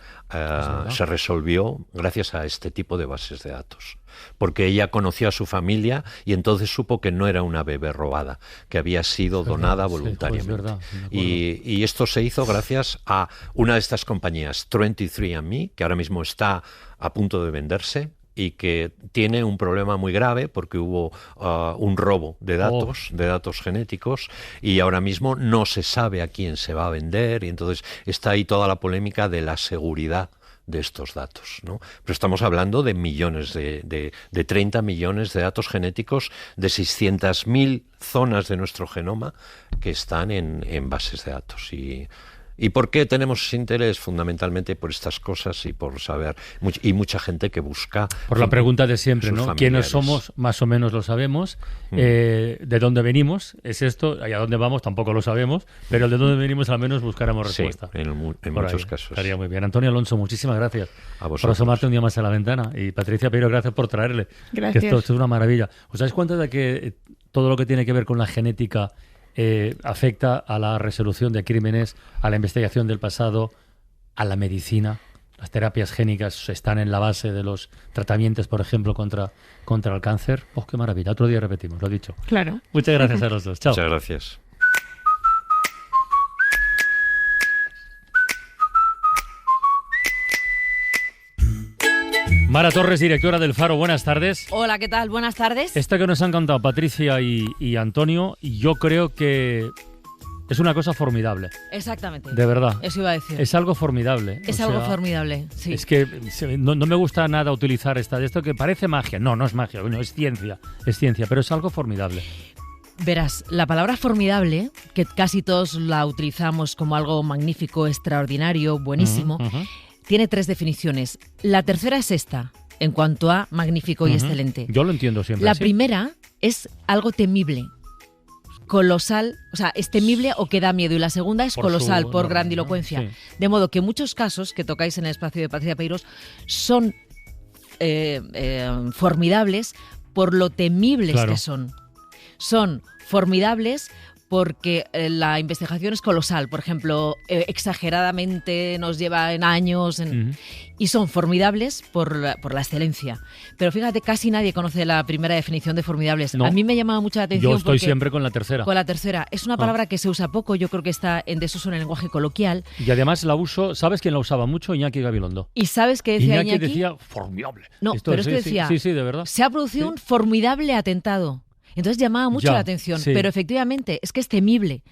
se resolvió gracias a este tipo de bases de datos. Porque ella conoció a su familia y entonces supo que no era una bebé robada, que había sido donada voluntariamente. Y esto se hizo gracias a una de estas compañías, 23andMe, que ahora mismo está a punto de venderse y que tiene un problema muy grave porque hubo un robo de datos genéticos, y ahora mismo no se sabe a quién se va a vender, y entonces está ahí toda la polémica de la seguridad de estos datos, ¿no? Pero estamos hablando de millones, de 30 millones de datos genéticos de 600.000 zonas de nuestro genoma que están en bases de datos. ¿Y por qué tenemos interés? Fundamentalmente por estas cosas y por saber, y mucha gente que busca... Por la pregunta de siempre, sus ¿no? familiares. ¿Quiénes somos? Más o menos lo sabemos. ¿De dónde venimos? Es esto. ¿Y a dónde vamos? Tampoco lo sabemos. Pero el de dónde venimos al menos buscaremos Sí, respuesta. en Por muchos ahí. casos. Estaría muy bien. Antonio Alonso, muchísimas gracias A por vosotros. asomarte un día más a la ventana. Y Patricia Peiro, gracias por traerle. Gracias. Que esto es una maravilla. ¿Os dais cuenta de que todo lo que tiene que ver con la genética afecta a la resolución de crímenes, a la investigación del pasado, a la medicina? Las terapias génicas están en la base de los tratamientos, por ejemplo, contra el cáncer. ¡Oh, qué maravilla! Otro día repetimos, lo he dicho. Claro. Muchas gracias a los dos. Chao. Muchas gracias. Mara Torres, directora del Faro, buenas tardes. Hola, ¿qué tal? Buenas tardes. Esta que nos han contado Patricia y Antonio, yo creo que es una cosa formidable, Exactamente. de verdad. Eso iba a decir. Es algo formidable. Es o algo sea, formidable, sí. Es que no me gusta nada utilizar esto que parece magia. No, no es magia, no, es ciencia, pero es algo formidable. Verás, la palabra formidable, que casi todos la utilizamos como algo magnífico, extraordinario, buenísimo, Ujú. tiene 3 definiciones. La tercera es esta, en cuanto a magnífico y Ujú. excelente. Yo lo entiendo siempre La así. primera es algo temible, colosal, o sea, es temible o que da miedo. Y la segunda es Por colosal, su por enorme, grandilocuencia. ¿no? Sí. De modo que muchos casos que tocáis en el espacio de Patricia Peiros son formidables por lo temibles Claro. que son. Son formidables porque la investigación es colosal. Por ejemplo, exageradamente nos lleva en años Ujú. y son formidables por la excelencia. Pero fíjate, casi nadie conoce la primera definición de formidables. No. A mí me llamaba mucho la atención Yo estoy porque siempre con la tercera. con la tercera. Es una palabra que se usa poco, yo creo que está en desuso en el lenguaje coloquial. Y además la uso, ¿sabes quién la usaba mucho? Iñaki Gabilondo. ¿Y sabes qué decía Iñaki Iñaki? decía formidable. No, Esto pero es que sí, decía, Sí, sí, de verdad. se ha producido Sí. un formidable atentado. Entonces llamaba mucho Ya, la atención, sí. pero efectivamente es que es temible.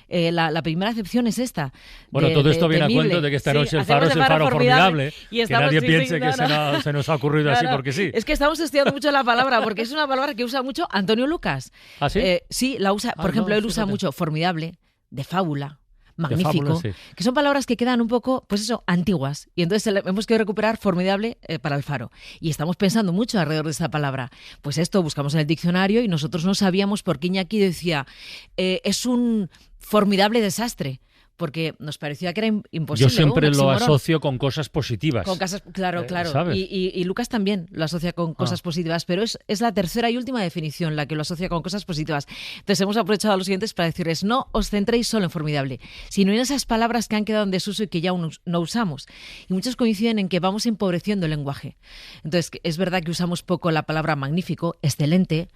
La primera acepción es esta. Bueno, todo esto viene temible. a cuento de que esta Sí, noche el hacemos Faro es de el Faro formidable. y Que estamos nadie sí, piense sí, que no. se nos ha ocurrido así Claro. porque sí. Es que estamos estudiando mucho la palabra, porque es una palabra que usa mucho Antonio Lucas. ¿Ah, sí? Sí, la usa. Por ejemplo, no, él usa fíjate. mucho formidable, de fábula, magnífico, fábula, sí. que son palabras que quedan un poco, pues eso, antiguas. Y entonces hemos querido recuperar formidable para el Faro. Y estamos pensando mucho alrededor de esta palabra. Pues esto buscamos en el diccionario y nosotros no sabíamos por qué Iñaki decía es un formidable desastre. porque nos parecía que era imposible. Yo siempre un lo oxímoron. asocio con cosas positivas. Con casas, claro. ¿sabes? Y Lucas también lo asocia con cosas positivas, pero es la tercera y última definición la que lo asocia con cosas positivas. Entonces hemos aprovechado a los siguientes para decirles, no os centréis solo en formidable, sino en esas palabras que han quedado en desuso y que ya no usamos. Y muchos coinciden en que vamos empobreciendo el lenguaje. Entonces, es verdad que usamos poco la palabra magnífico, excelente,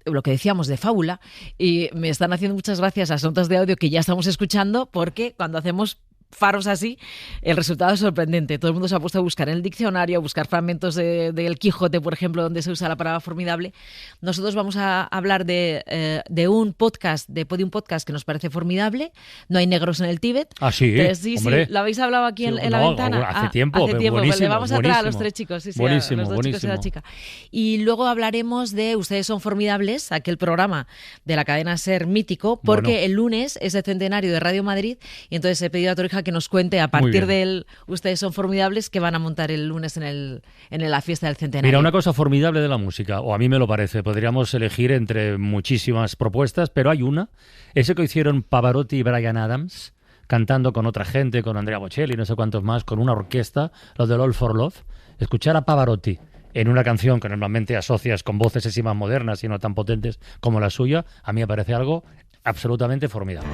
lo que decíamos de fábula, y me están haciendo muchas gracias las notas de audio que ya estamos escuchando, porque cuando hacemos faros así, el resultado es sorprendente. Todo el mundo se ha puesto a buscar en el diccionario, a buscar fragmentos del Quijote, por ejemplo, donde se usa la palabra formidable. Nosotros vamos a hablar de un podcast, de Podium Podcast, que nos parece formidable. No hay negros en el Tíbet. Ah, sí, Entonces, sí, hombre. ¿lo habéis hablado aquí en la No, ventana? hace tiempo, Hace tiempo. buenísimo, Pues le vamos a traer a los buenísimo. 3 chicos. Sí, Buenísimo, a los 2 chicos y a la buenísimo. chica. Y luego hablaremos de Ustedes son formidables, aquel programa de la cadena SER mítico, porque Bueno. el lunes es el centenario de Radio Madrid, y entonces he pedido a Torija que nos cuente a Muy partir bien. del Ustedes son formidables que van a montar el lunes en la fiesta del centenario. Mira, una cosa formidable de la música, o a mí me lo parece, podríamos elegir entre muchísimas propuestas, pero hay una, ese que hicieron Pavarotti y Bryan Adams, cantando con otra gente, con Andrea Bocelli, no sé cuántos más, con una orquesta, los de All for Love. Escuchar a Pavarotti en una canción que normalmente asocias con voces así más modernas y no tan potentes como la suya, a mí me parece algo absolutamente formidable.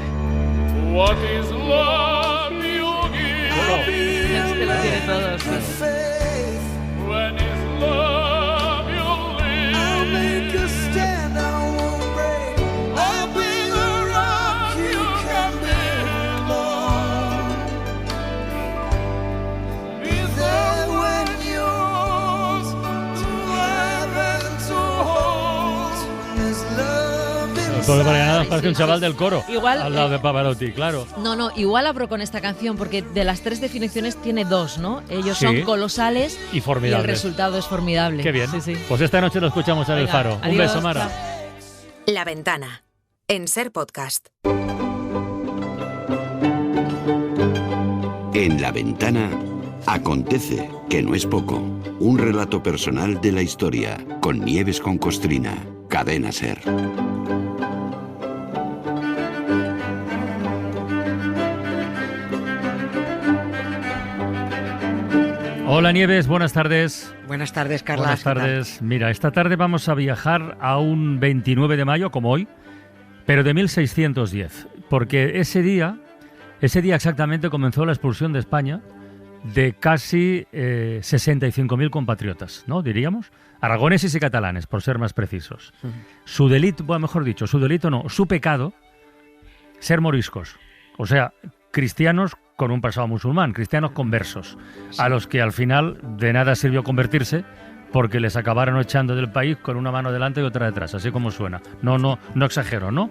What is love you give Es que lo tiene todo, sí. When is love you live? I'll make you stand, I won't break. I'll be the rock you can build on. Be there when yours to have and to hold. There's love El pobre Bryan Adams Sí, parece un sí, chaval sí. del coro, Igual, al lado de Pavarotti, claro. No, igual abro con esta canción, porque de las 3 definiciones tiene 2, ¿no? Ellos Sí. son colosales Y formidables. el resultado es formidable. Qué bien. Sí, sí. Pues esta noche lo escuchamos en el Venga, Faro. Un adiós, beso, Mara. chao. La Ventana, en Ser Podcast. En La Ventana acontece, que no es poco. Un relato personal de la historia, con Nieves con Costrina, Cadena SER. Hola Nieves, buenas tardes. Buenas tardes, Carla. Buenas tardes. Mira, esta tarde vamos a viajar a un 29 de mayo, como hoy, pero de 1610, porque ese día exactamente comenzó la expulsión de España de casi 65.000 compatriotas, ¿no? Diríamos, aragoneses y catalanes, por ser más precisos. Su delito, bueno, mejor dicho, su delito no, su pecado, ser moriscos, o sea, cristianos con un pasado musulmán, cristianos conversos, a los que al final de nada sirvió convertirse, porque les acabaron echando del país con una mano delante y otra detrás, así como suena. No exagero, ¿no?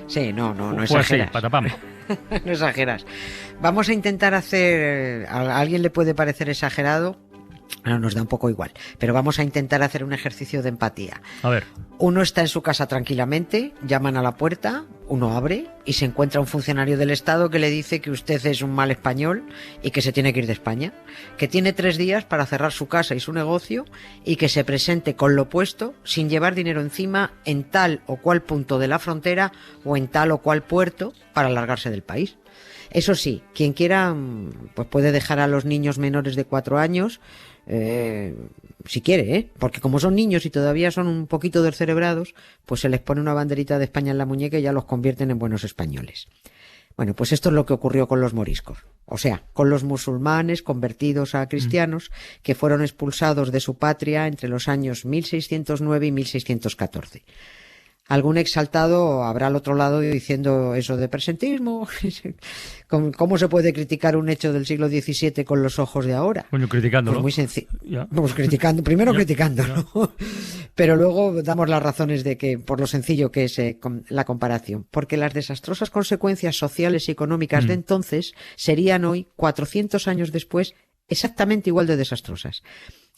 Sí, no Pues exageras. sí, patapam. No exageras. Vamos a intentar hacer... A alguien le puede parecer exagerado, no, nos da un poco igual, pero vamos a intentar hacer un ejercicio de empatía. A ver, Uno está en su casa tranquilamente, llaman a la puerta, uno abre y se encuentra un funcionario del Estado que le dice que usted es un mal español y que se tiene que ir de España, que tiene 3 días para cerrar su casa y su negocio y que se presente con lo puesto, sin llevar dinero encima, en tal o cual punto de la frontera o en tal o cual puerto para largarse del país. Eso sí, quien quiera pues puede dejar a los niños menores de 4 años, si quiere, porque como son niños y todavía son un poquito descerebrados, pues se les pone una banderita de España en la muñeca y ya los convierten en buenos españoles. Bueno, pues esto es lo que ocurrió con los moriscos, o sea, con los musulmanes convertidos a cristianos que fueron expulsados de su patria entre los años 1609 y 1614. Algún exaltado habrá al otro lado diciendo eso de presentismo. ¿Cómo se puede criticar un hecho del siglo XVII con los ojos de ahora? coño, criticándolo. Pues muy sencillo. Ya. Vamos criticando, primero Ya, criticando, ya. ¿no? Pero luego damos las razones de que, por lo sencillo que es la comparación. Porque las desastrosas consecuencias sociales y económicas de entonces serían hoy, 400 años después, exactamente igual de desastrosas.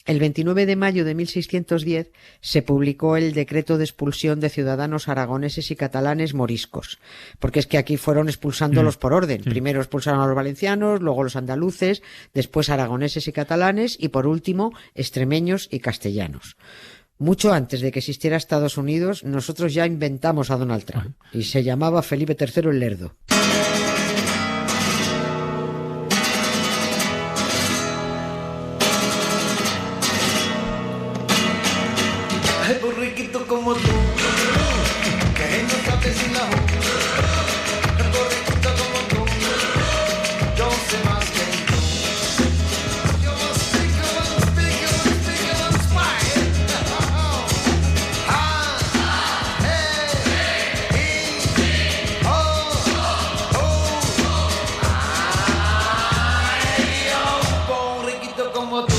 El 29 de mayo de 1610 se publicó el decreto de expulsión de ciudadanos aragoneses y catalanes moriscos, porque es que aquí fueron expulsándolos por orden. Primero expulsaron a los valencianos, luego los andaluces, después aragoneses y catalanes y por último extremeños y castellanos. Mucho antes de que existiera Estados Unidos, nosotros ya inventamos a Donald Trump y se llamaba Felipe III el Lerdo. Ay, borriquito como tú, que no sabe si la borriquito como tú, yo sé más que tú. Yo speak, borriquito como tú.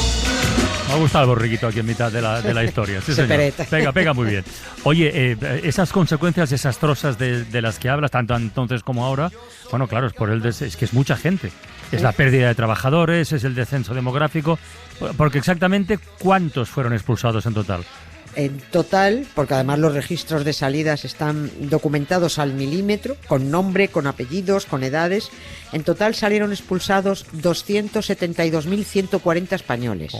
Me ha gustado el borriquito aquí en mitad de la historia. Sí, señor. Pega muy bien. Oye, esas consecuencias desastrosas de las que hablas, tanto entonces como ahora, bueno, claro, es que es mucha gente. Es la pérdida de trabajadores, es el descenso demográfico, porque exactamente ¿cuántos fueron expulsados en total? En total, porque además los registros de salidas están documentados al milímetro, con nombre, con apellidos, con edades. En total salieron expulsados 272.140 españoles.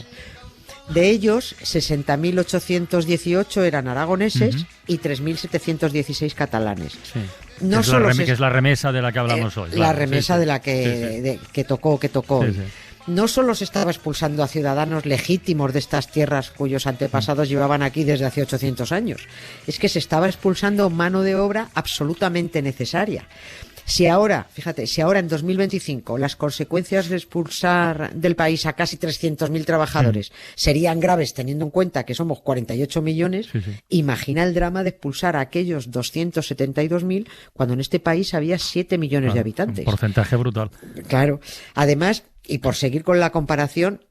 De ellos, 60.818 eran aragoneses y 3.716 catalanes. Sí. No es solo que es la remesa de la que hablamos hoy. La claro, remesa sí, de la que tocó Sí, hoy. sí. No solo se estaba expulsando a ciudadanos legítimos de estas tierras cuyos antepasados llevaban aquí desde hace 800 años, es que se estaba expulsando mano de obra absolutamente necesaria. Si ahora en 2025 las consecuencias de expulsar del país a casi 300.000 trabajadores serían graves teniendo en cuenta que somos 48 millones, imagina el drama de expulsar a aquellos 272.000 cuando en este país había 7 millones de habitantes. Un porcentaje brutal. Claro. Además, y por seguir con la comparación,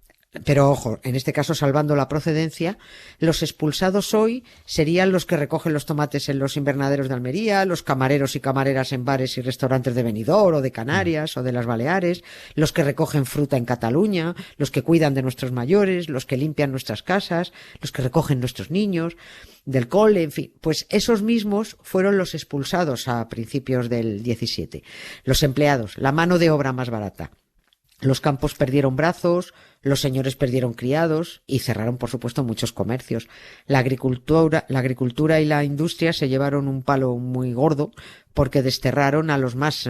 pero ojo, en este caso salvando la procedencia, los expulsados hoy serían los que recogen los tomates en los invernaderos de Almería, los camareros y camareras en bares y restaurantes de Benidorm o de Canarias o de las Baleares, los que recogen fruta en Cataluña, los que cuidan de nuestros mayores, los que limpian nuestras casas, los que recogen nuestros niños del cole, en fin, pues esos mismos fueron los expulsados a principios del 17. Los empleados, la mano de obra más barata. Los campos perdieron brazos, los señores perdieron criados y cerraron, por supuesto, muchos comercios. La agricultura y la industria se llevaron un palo muy gordo porque desterraron a los más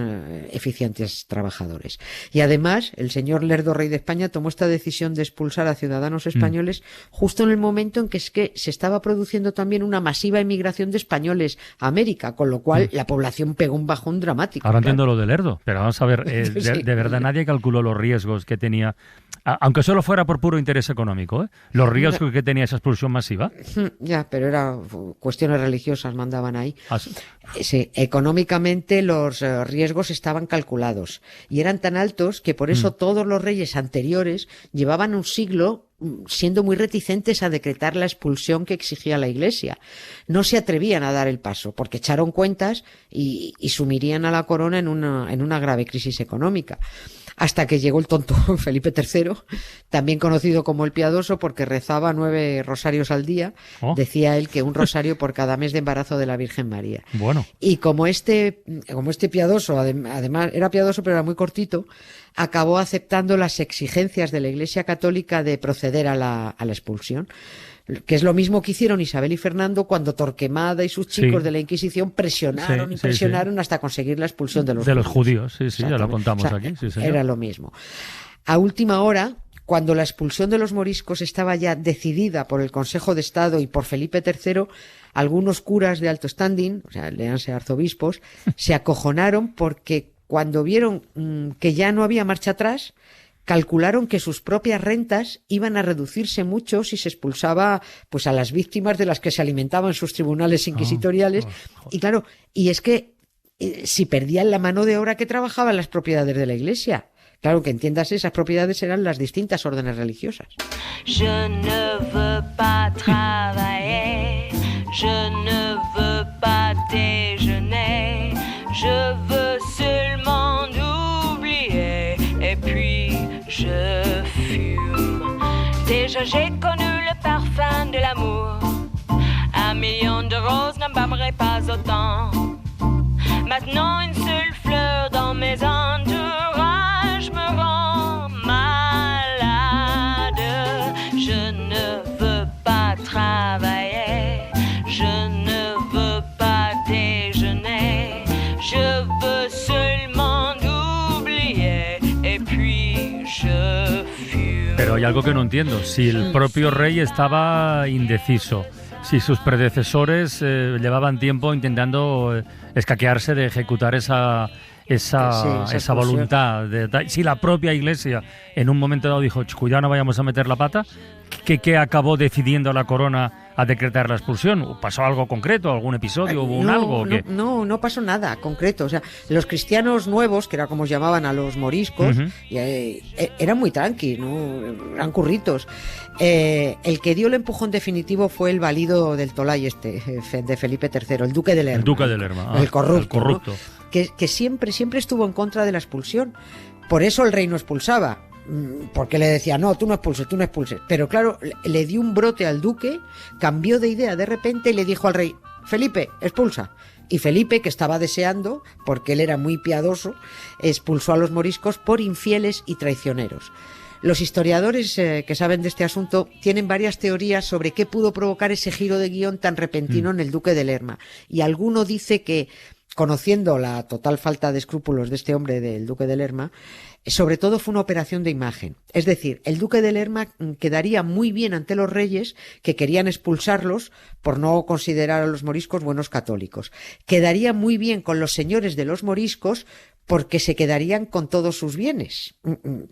eficientes trabajadores. Y además, el señor Lerdo, rey de España, tomó esta decisión de expulsar a ciudadanos españoles justo en el momento en que se estaba produciendo también una masiva emigración de españoles a América, con lo cual la población pegó un bajón dramático. Ahora entiendo lo de Lerdo, pero vamos a ver, de verdad nadie calculó los riesgos que tenía, aunque solo fuera por puro interés económico, los riesgos que tenía esa expulsión masiva. Ya, pero era cuestiones religiosas mandaban ahí. Sí, económicamente los riesgos estaban calculados y eran tan altos que por eso todos los reyes anteriores llevaban un siglo siendo muy reticentes a decretar la expulsión que exigía la Iglesia. No se atrevían a dar el paso porque echaron cuentas y sumirían a la corona en una grave crisis económica. Hasta que llegó el tonto Felipe III, también conocido como el Piadoso porque rezaba 9 rosarios al día. Decía él que un rosario por cada mes de embarazo de la Virgen María. Bueno. Y como este Piadoso, además era piadoso pero era muy cortito, acabó aceptando las exigencias de la Iglesia Católica de proceder a la expulsión. Que es lo mismo que hicieron Isabel y Fernando cuando Torquemada y sus chicos de la Inquisición presionaron hasta conseguir la expulsión de los judíos. Sí, ya lo contamos aquí. Sí, señor. Era lo mismo. A última hora, cuando la expulsión de los moriscos estaba ya decidida por el Consejo de Estado y por Felipe III, algunos curas de alto standing, o sea, léanse arzobispos, se acojonaron porque cuando vieron que ya no había marcha atrás, calcularon que sus propias rentas iban a reducirse mucho si se expulsaba pues a las víctimas de las que se alimentaban sus tribunales inquisitoriales. Y claro, y es que si perdían la mano de obra que trabajaba en las propiedades de la Iglesia. Claro, que entiendas, esas propiedades eran las distintas órdenes religiosas. Je ne veux pas travailler, je ne veux pas déjeuner, je veux seulement oublier et puis je fume. Déjà j'ai connu le parfum de l'amour, 1 million de roses n'embaumerait pas autant. Maintenant une seule fleur dans mes entourages me rend malade. Je ne veux pas travailler, je ne veux pas déjeuner, je veux seulement oublier et puis je fume. Pero hay algo que no entiendo. Si el propio rey estaba indeciso, si sus predecesores llevaban tiempo intentando escaquearse de ejecutar esa expulsión. voluntad. Si la propia Iglesia en un momento dado dijo, cuidado, no vayamos a meter la pata, ¿qué acabó decidiendo la corona a decretar la expulsión? ¿Pasó algo concreto, algún episodio, hubo algo? No pasó nada concreto. O sea, los cristianos nuevos, que era como llamaban a los moriscos, eran muy tranquis, ¿no? Eran curritos. El que dio el empujón definitivo fue el valido del Tolay de Felipe III, el duque de Lerma. El duque de Lerma, el corrupto. ¿no? Que siempre estuvo en contra de la expulsión. Por eso el rey no expulsaba. Porque le decía, no, tú no expulses. Pero claro, le dio un brote al duque, cambió de idea de repente y le dijo al rey, Felipe, expulsa. Y Felipe, que estaba deseando, porque él era muy piadoso, expulsó a los moriscos por infieles y traicioneros. Los historiadores que saben de este asunto tienen varias teorías sobre qué pudo provocar ese giro de guión tan repentino en el duque de Lerma. Y alguno dice que, conociendo la total falta de escrúpulos de este hombre, del duque de Lerma, sobre todo fue una operación de imagen. Es decir, el duque de Lerma quedaría muy bien ante los reyes, que querían expulsarlos por no considerar a los moriscos buenos católicos. Quedaría muy bien con los señores de los moriscos, porque se quedarían con todos sus bienes,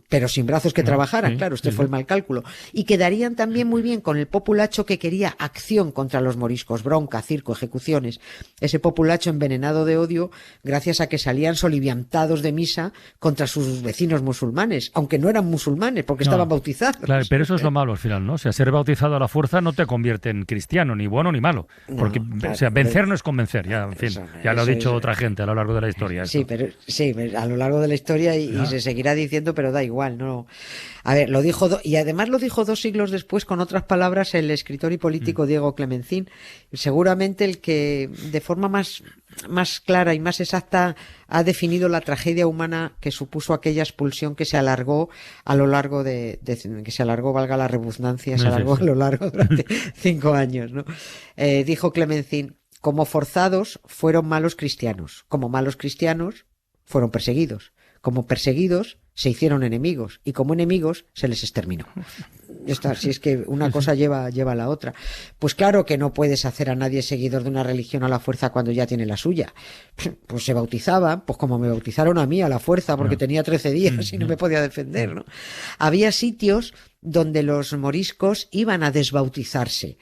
pero sin brazos que trabajaran, claro, fue el mal cálculo. Y quedarían también muy bien con el populacho que quería acción contra los moriscos, bronca, circo, ejecuciones. Ese populacho envenenado de odio, gracias a que salían soliviantados de misa contra sus vecinos musulmanes, aunque no eran musulmanes, porque estaban bautizados. Claro, pero eso es lo malo al final, ¿no? O sea, ser bautizado a la fuerza no te convierte en cristiano, ni bueno ni malo. Porque, o sea, vencer no es convencer, ya, en fin, ya lo ha dicho otra gente a lo largo de la historia. Sí, pero a lo largo de la historia y se seguirá diciendo, pero da igual, ¿no? A ver, lo dijo y además lo dijo 2 siglos después con otras palabras el escritor y político Diego Clemencín, seguramente el que de forma más clara y más exacta ha definido la tragedia humana que supuso aquella expulsión que se alargó a lo largo que se alargó, valga la redundancia, se alargó a lo largo durante 5 años, ¿no? Dijo Clemencín, como forzados fueron malos cristianos, como malos cristianos fueron perseguidos, como perseguidos se hicieron enemigos y como enemigos se les exterminó. Si es que una cosa lleva a la otra. Pues claro que no puedes hacer a nadie seguidor de una religión a la fuerza cuando ya tiene la suya. Pues se bautizaban, pues como me bautizaron a mí a la fuerza porque tenía 13 días y no me podía defender, ¿no? Había sitios donde los moriscos iban a desbautizarse.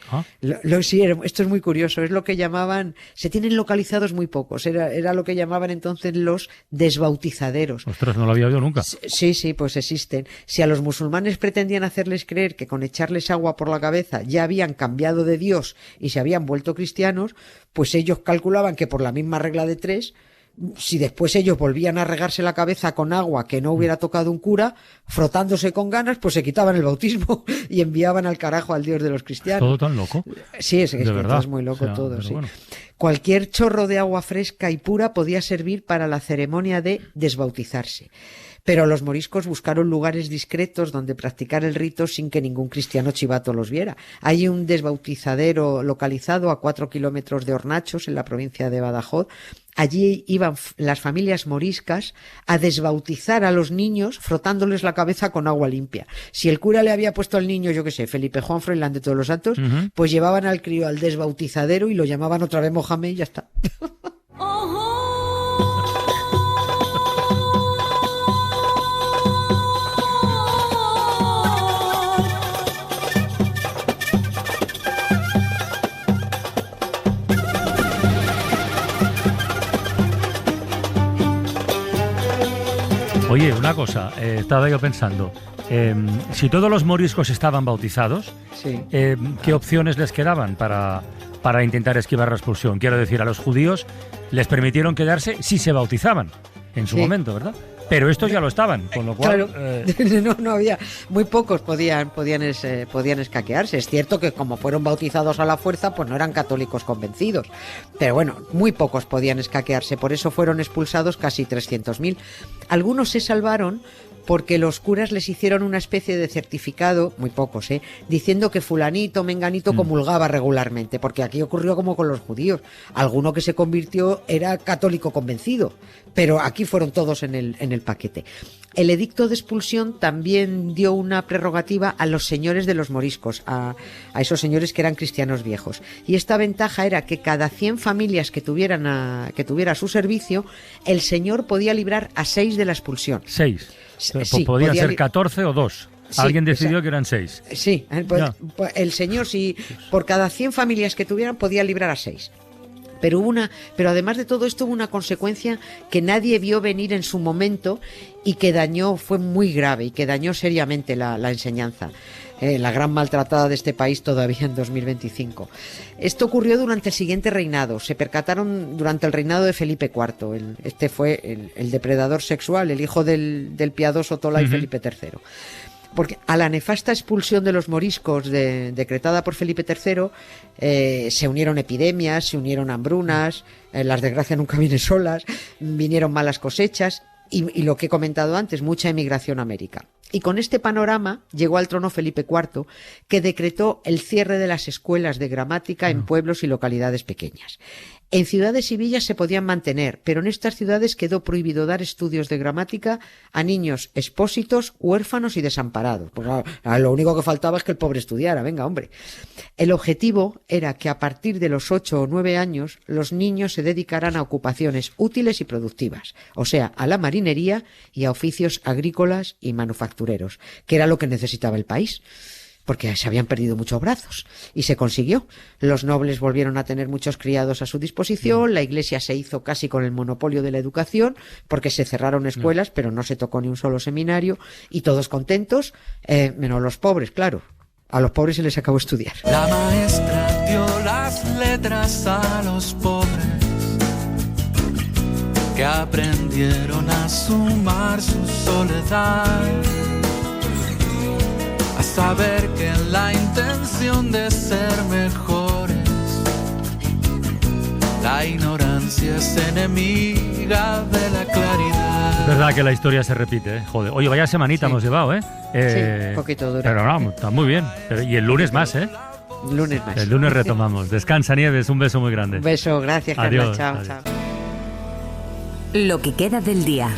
Sí, esto es muy curioso, es lo que llamaban, se tienen localizados muy pocos, era lo que llamaban entonces los desbautizaderos. Ostras, no lo había oído nunca. Sí, pues existen. Si a los musulmanes pretendían hacerles creer que con echarles agua por la cabeza ya habían cambiado de Dios y se habían vuelto cristianos, pues ellos calculaban que por la misma regla de 3, si después ellos volvían a regarse la cabeza con agua que no hubiera tocado un cura, frotándose con ganas, pues se quitaban el bautismo y enviaban al carajo al Dios de los cristianos. ¿Todo tan loco? Sí, es verdad. Es muy loco, o sea, todo, sí. Bueno. Cualquier chorro de agua fresca y pura podía servir para la ceremonia de desbautizarse. Pero los moriscos buscaron lugares discretos donde practicar el rito sin que ningún cristiano chivato los viera. Hay un desbautizadero localizado a 4 kilómetros de Hornachos, en la provincia de Badajoz. Allí iban las familias moriscas a desbautizar a los niños frotándoles la cabeza con agua limpia. Si el cura le había puesto al niño, yo qué sé, Felipe Juan Froilán de Todos los Santos, pues llevaban al crío al desbautizadero y lo llamaban otra vez Mohamed y ya está. Oye, una cosa, estaba yo pensando, si todos los moriscos estaban bautizados, ¿qué opciones les quedaban para intentar esquivar la expulsión? Quiero decir, a los judíos les permitieron quedarse si se bautizaban en su momento, ¿verdad? Pero estos ya lo estaban, con lo cual... Claro, no había... Muy pocos podían escaquearse. Es cierto que como fueron bautizados a la fuerza, pues no eran católicos convencidos. Pero bueno, muy pocos podían escaquearse. Por eso fueron expulsados casi 300.000. Algunos se salvaron porque los curas les hicieron una especie de certificado, muy pocos, diciendo que fulanito, menganito comulgaba regularmente, porque aquí ocurrió como con los judíos. Alguno que se convirtió era católico convencido, pero aquí fueron todos en el paquete. El edicto de expulsión también dio una prerrogativa a los señores de los moriscos, a esos señores que eran cristianos viejos. Y esta ventaja era que cada 100 familias que tuviera a su servicio, el señor podía librar a 6 de la expulsión. 6. Sí, podían ser 14 o 2. Sí, Alguien decidió que eran 6. Sí, el señor, si por cada 100 familias que tuvieran, podía librar a 6. Pero además de todo esto hubo una consecuencia que nadie vio venir en su momento y que fue muy grave y que dañó seriamente la enseñanza. La gran maltratada de este país todavía en 2025. Esto ocurrió durante el siguiente reinado. Se percataron durante el reinado de Felipe IV. Este fue el depredador sexual, el hijo del piadoso Tolai Felipe III. Porque a la nefasta expulsión de los moriscos decretada por Felipe III se unieron epidemias, se unieron hambrunas, las desgracias nunca vienen solas, vinieron malas cosechas y lo que he comentado antes, mucha emigración a América. Y con este panorama llegó al trono Felipe IV, que decretó el cierre de las escuelas de gramática en pueblos y localidades pequeñas. En ciudades y villas se podían mantener, pero en estas ciudades quedó prohibido dar estudios de gramática a niños expósitos, huérfanos y desamparados. Pues lo único que faltaba es que el pobre estudiara, venga, hombre. El objetivo era que a partir de los 8 o 9 años los niños se dedicaran a ocupaciones útiles y productivas, o sea, a la marinería y a oficios agrícolas y manufactureros, que era lo que necesitaba el país, porque se habían perdido muchos brazos, y se consiguió. Los nobles volvieron a tener muchos criados a su disposición, la Iglesia se hizo casi con el monopolio de la educación, porque se cerraron escuelas, pero no se tocó ni un solo seminario, y todos contentos, menos los pobres, claro. A los pobres se les acabó estudiar. La maestra dio las letras a los pobres que aprendieron a sumar su soledad, a saber que en la intención de ser mejores la ignorancia es enemiga de la claridad. Es verdad que la historia se repite, ¿eh? Joder. Oye, vaya semanita hemos llevado, ¿eh? Sí, un poquito dura. Pero no, está muy bien. Y el lunes más, ¿eh? Lunes más. El lunes retomamos. Descansa, Nieves, un beso muy grande. Un beso, gracias, Carla. Adiós, Chao, adiós. chao. Lo que queda del día.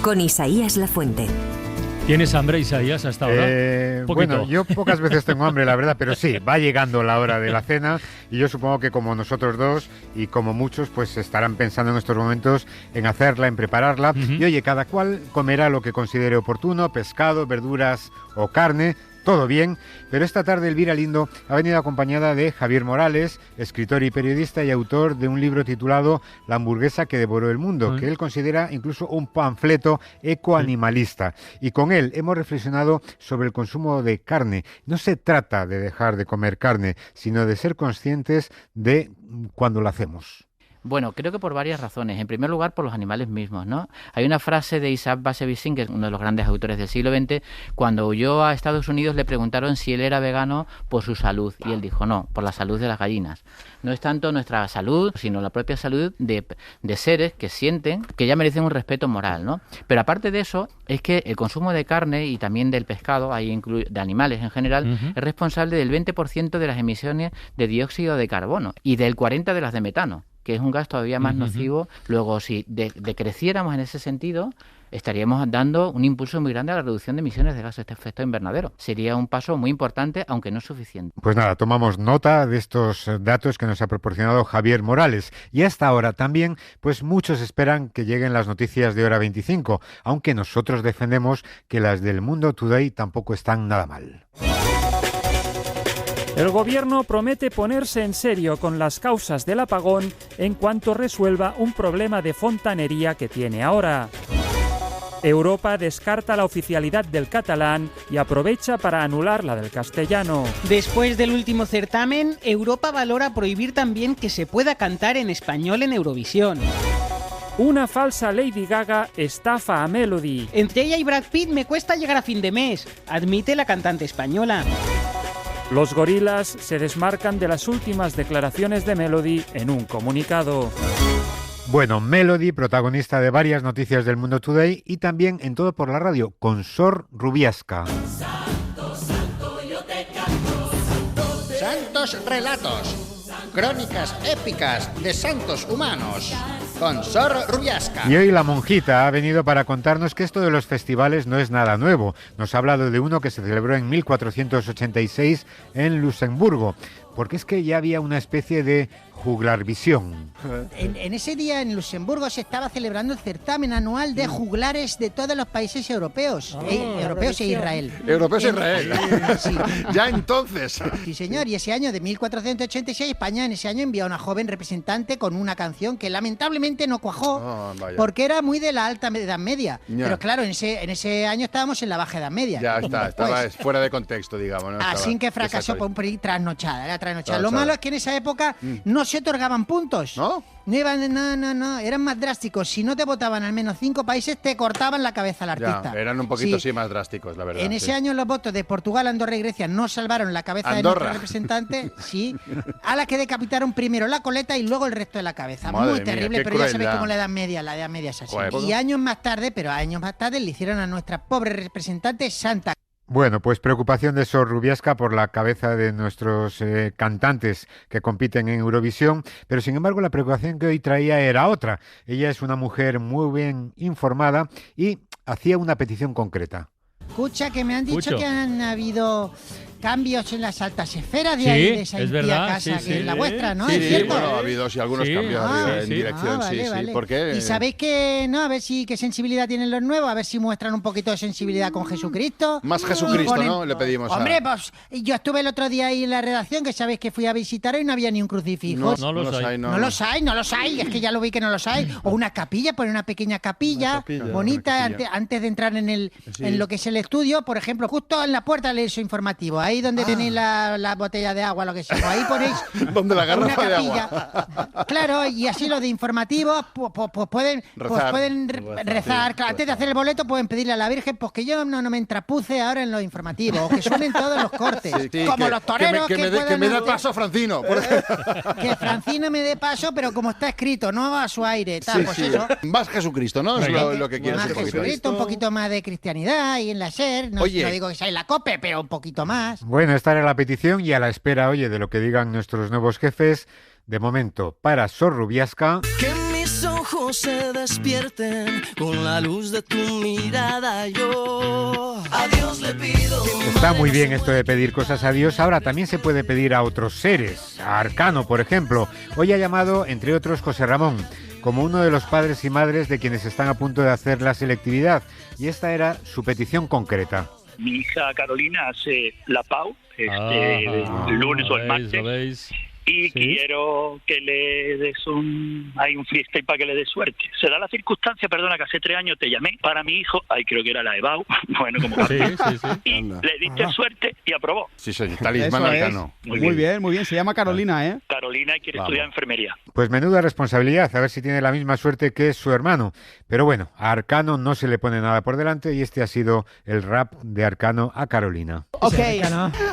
Con Isaías Lafuente. ¿Tienes hambre, Isaías, hasta ahora? Bueno, yo pocas veces tengo hambre, la verdad, pero sí, va llegando la hora de la cena y yo supongo que como nosotros dos y como muchos, pues estarán pensando en estos momentos en hacerla, en prepararla. Y oye, cada cual comerá lo que considere oportuno, pescado, verduras o carne. Todo bien, pero esta tarde Elvira Lindo ha venido acompañada de Javier Morales, escritor y periodista y autor de un libro titulado La hamburguesa que devoró el mundo, que él considera incluso un panfleto ecoanimalista. Y con él hemos reflexionado sobre el consumo de carne. No se trata de dejar de comer carne, sino de ser conscientes de cuando lo hacemos. Bueno, creo que por varias razones. En primer lugar, por los animales mismos, ¿no? Hay una frase de Isaac Bashevis Singer, uno de los grandes autores del siglo XX, cuando huyó a Estados Unidos le preguntaron si él era vegano por su salud, y él dijo no, por la salud de las gallinas. No es tanto nuestra salud, sino la propia salud de seres que sienten que ya merecen un respeto moral, ¿no? Pero aparte de eso, es que el consumo de carne y también del pescado, ahí de animales en general, es responsable del 20% de las emisiones de dióxido de carbono y del 40% de las de metano, que es un gas todavía más nocivo. Luego, si decreciéramos en ese sentido, estaríamos dando un impulso muy grande a la reducción de emisiones de gases de efecto invernadero. Sería un paso muy importante, aunque no suficiente. Pues nada, tomamos nota de estos datos que nos ha proporcionado Javier Morales. Y hasta ahora también, pues muchos esperan que lleguen las noticias de Hora 25, aunque nosotros defendemos que las del Mundo Today tampoco están nada mal. El gobierno promete ponerse en serio con las causas del apagón en cuanto resuelva un problema de fontanería que tiene ahora. Europa descarta la oficialidad del catalán y aprovecha para anular la del castellano. Después del último certamen, Europa valora prohibir también que se pueda cantar en español en Eurovisión. Una falsa Lady Gaga estafa a Melody. Entre ella y Brad Pitt me cuesta llegar a fin de mes, admite la cantante española. Los gorilas se desmarcan de las últimas declaraciones de Melody en un comunicado. Bueno, Melody, protagonista de varias noticias del Mundo Today y también en Todo por la Radio, con Sor Rubiasca. Santos relatos, crónicas épicas de santos humanos, con Sor Rubiasca. Y hoy la monjita ha venido para contarnos que esto de los festivales no es nada nuevo. Nos ha hablado de uno que se celebró en 1486 en Luxemburgo, porque es que ya había una especie de juglarvisión. En ese día en Luxemburgo se estaba celebrando el certamen anual de juglares de todos los países europeos, europeos e Israel. Europeos e Israel. Sí. Ya entonces. Sí, señor, y ese año de 1486 España en ese año envió a una joven representante con una canción que lamentablemente no cuajó porque era muy de la alta Edad Media. Ya. Pero claro, en ese año estábamos en la Baja Edad Media. Ya está, estaba Pues, fuera de contexto, digamos. ¿no? así que fracasó por un pelín trasnochada, era trasnochada. Lo malo es que en esa época no se otorgaban puntos. ¿No? No, eran más drásticos. Si no te votaban al menos 5 países, te cortaban la cabeza al artista. Ya, eran un poquito Sí. sí más drásticos, la verdad. En ese sí. año los votos de Portugal, Andorra y Grecia no salvaron la cabeza de Andorra. nuestro representante, sí, a la que decapitaron primero la coleta y luego el resto de la cabeza. Madre Muy mía, terrible, qué pero ya sabéis crueldad. cómo la Edad Media es así. Joder. Y años más tarde le hicieron a nuestra pobre representante santa. Bueno, pues preocupación de Sor Rubiasca por la cabeza de nuestros cantantes que compiten en Eurovisión, pero sin embargo la preocupación que hoy traía era otra. Ella es una mujer muy bien informada y hacía una petición concreta. Escucha, que me han dicho Escucho. que han habido cambios en las altas esferas de Sí, ahí, de esa es impía verdad, casa sí, que sí. es la vuestra, ¿no? Sí, ¿Es cierto? bueno, ha habido sí, algunos Sí. cambios en dirección, vale, sí. vale. ¿Por qué? Y sabéis que, no, a ver si qué sensibilidad tienen los nuevos, a ver si muestran un poquito de sensibilidad con Jesucristo. Más Jesucristo, Y ponen- ¿no? Le pedimos Hombre, pues yo estuve el otro día ahí en la redacción, que sabéis que fui a visitar y no había ni un crucifijo. No los hay. No los hay, es que ya lo vi que no los hay. O una capilla, poner una pequeña capilla, bonita, una capilla. Antes de entrar en Sí. en lo que es el estudio, por ejemplo, justo en la puerta del eso informativo, ahí donde tenéis la botella de agua, lo que sea, ahí ponéis ¿Dónde la una garrafa de capilla. agua? Claro, y así los de informativos pues pueden rezar. Claro, antes de hacer el boleto pueden pedirle a la Virgen pues que yo no me entrapuce ahora en los informativos, o que suenen todos los cortes, Sí, como que- los toreros que me pueden dé hacer- paso Francino. por ejemplo. que Francino me dé paso, pero como está escrito, no a su aire, tal, pues eso. Más Jesucristo, ¿no? Es lo que quieres Más un poquito. Jesucristo, un poquito más de cristianidad y en la SER. No, Oye. no digo que sea en la COPE, pero un poquito más. Bueno, esta era la petición y a la espera, oye, de lo que digan nuestros nuevos jefes. De momento, para Sor Rubiasca, Que mis ojos se despierten con la luz de tu mirada. Yo a Dios le pido. está muy bien esto de pedir cosas a Dios. Ahora también se puede pedir a otros seres, a Arcano, por ejemplo. Hoy ha llamado, entre otros, José Ramón, como uno de los padres y madres de quienes están a punto de hacer la selectividad. Y esta era su petición concreta. Mi hija Carolina hace la PAU el lunes o el martes. ¿Lo veis? Y Sí. quiero que le des hay un freestyle para que le des suerte. Se da la circunstancia, perdona, que hace 3 años te llamé para mi hijo, creo que era la EBAU, bueno, como Sí, sí, sí. y le diste suerte y aprobó. Sí, señor. Talismán Eso es. Arcano. Muy bien. Muy bien. Se llama Carolina, ¿eh? Carolina quiere Vamos. estudiar enfermería. Pues menuda responsabilidad, a ver si tiene la misma suerte que su hermano. Pero bueno, a Arcano no se le pone nada por delante y este ha sido el rap de Arcano a Carolina. Ok,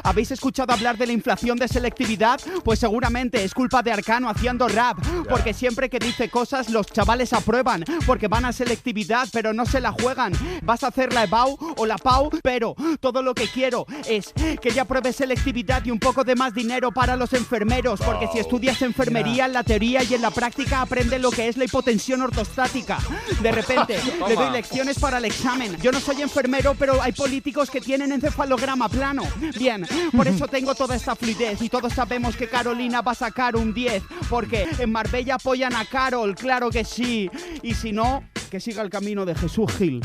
¿habéis escuchado hablar de la inflación de selectividad? Pues seguramente es culpa de Arcano haciendo rap, porque siempre que dice cosas los chavales aprueban, porque van a selectividad pero no se la juegan. Vas a hacer la EBAU o la PAU, pero todo lo que quiero es que ella apruebe selectividad y un poco de más dinero para los enfermeros, porque si estudias enfermería en la teoría y en la práctica aprende lo que es la hipotensión ortostática. De repente le doy lecciones para el examen. Yo no soy enfermero, pero hay políticos que tienen encefalograma plano. Bien, por eso tengo toda esta fluidez y todos sabemos que Carolina va a sacar un 10, porque en Marbella apoyan a Carol, claro que sí. Y si no, que siga el camino de Jesús Gil.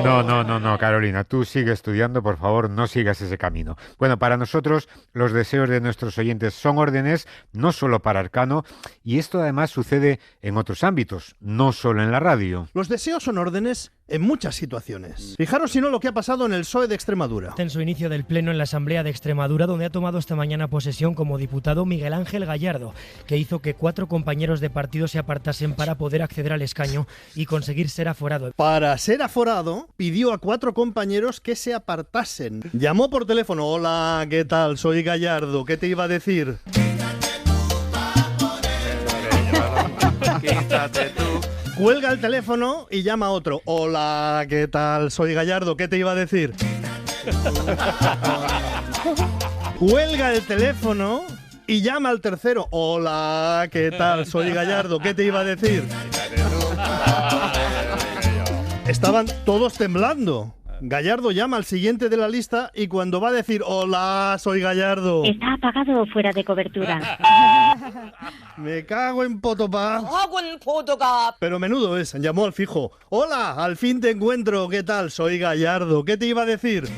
No, Carolina, tú sigue estudiando, por favor, no sigas ese camino. Bueno, para nosotros los deseos de nuestros oyentes son órdenes, no solo para Arcano, y esto además sucede en otros ámbitos, no solo en la radio. Los deseos son órdenes en muchas situaciones. Fijaros si no lo que ha pasado en el PSOE de Extremadura. Tenso inicio del pleno en la Asamblea de Extremadura, donde ha tomado esta mañana posesión como diputado Miguel Ángel Gallardo, que hizo que 4 compañeros de partido se apartasen para poder acceder al escaño y conseguir ser aforado. Para ser aforado, pidió a 4 compañeros que se apartasen. Llamó por teléfono. Hola, ¿qué tal? Soy Gallardo. ¿Qué te iba a decir? Quítate tú. Cuelga el teléfono y llama a otro. Hola, ¿qué tal? Soy Gallardo, ¿qué te iba a decir? Cuelga el teléfono y llama al tercero. Hola, ¿qué tal? Soy Gallardo, ¿qué te iba a decir? Estaban todos temblando. Gallardo llama al siguiente de la lista y cuando va a decir hola, soy Gallardo. Está apagado o fuera de cobertura. Me cago en Potopá. Pero menudo es, llamó al fijo. Hola, al fin te encuentro, ¿qué tal? Soy Gallardo, ¿qué te iba a decir?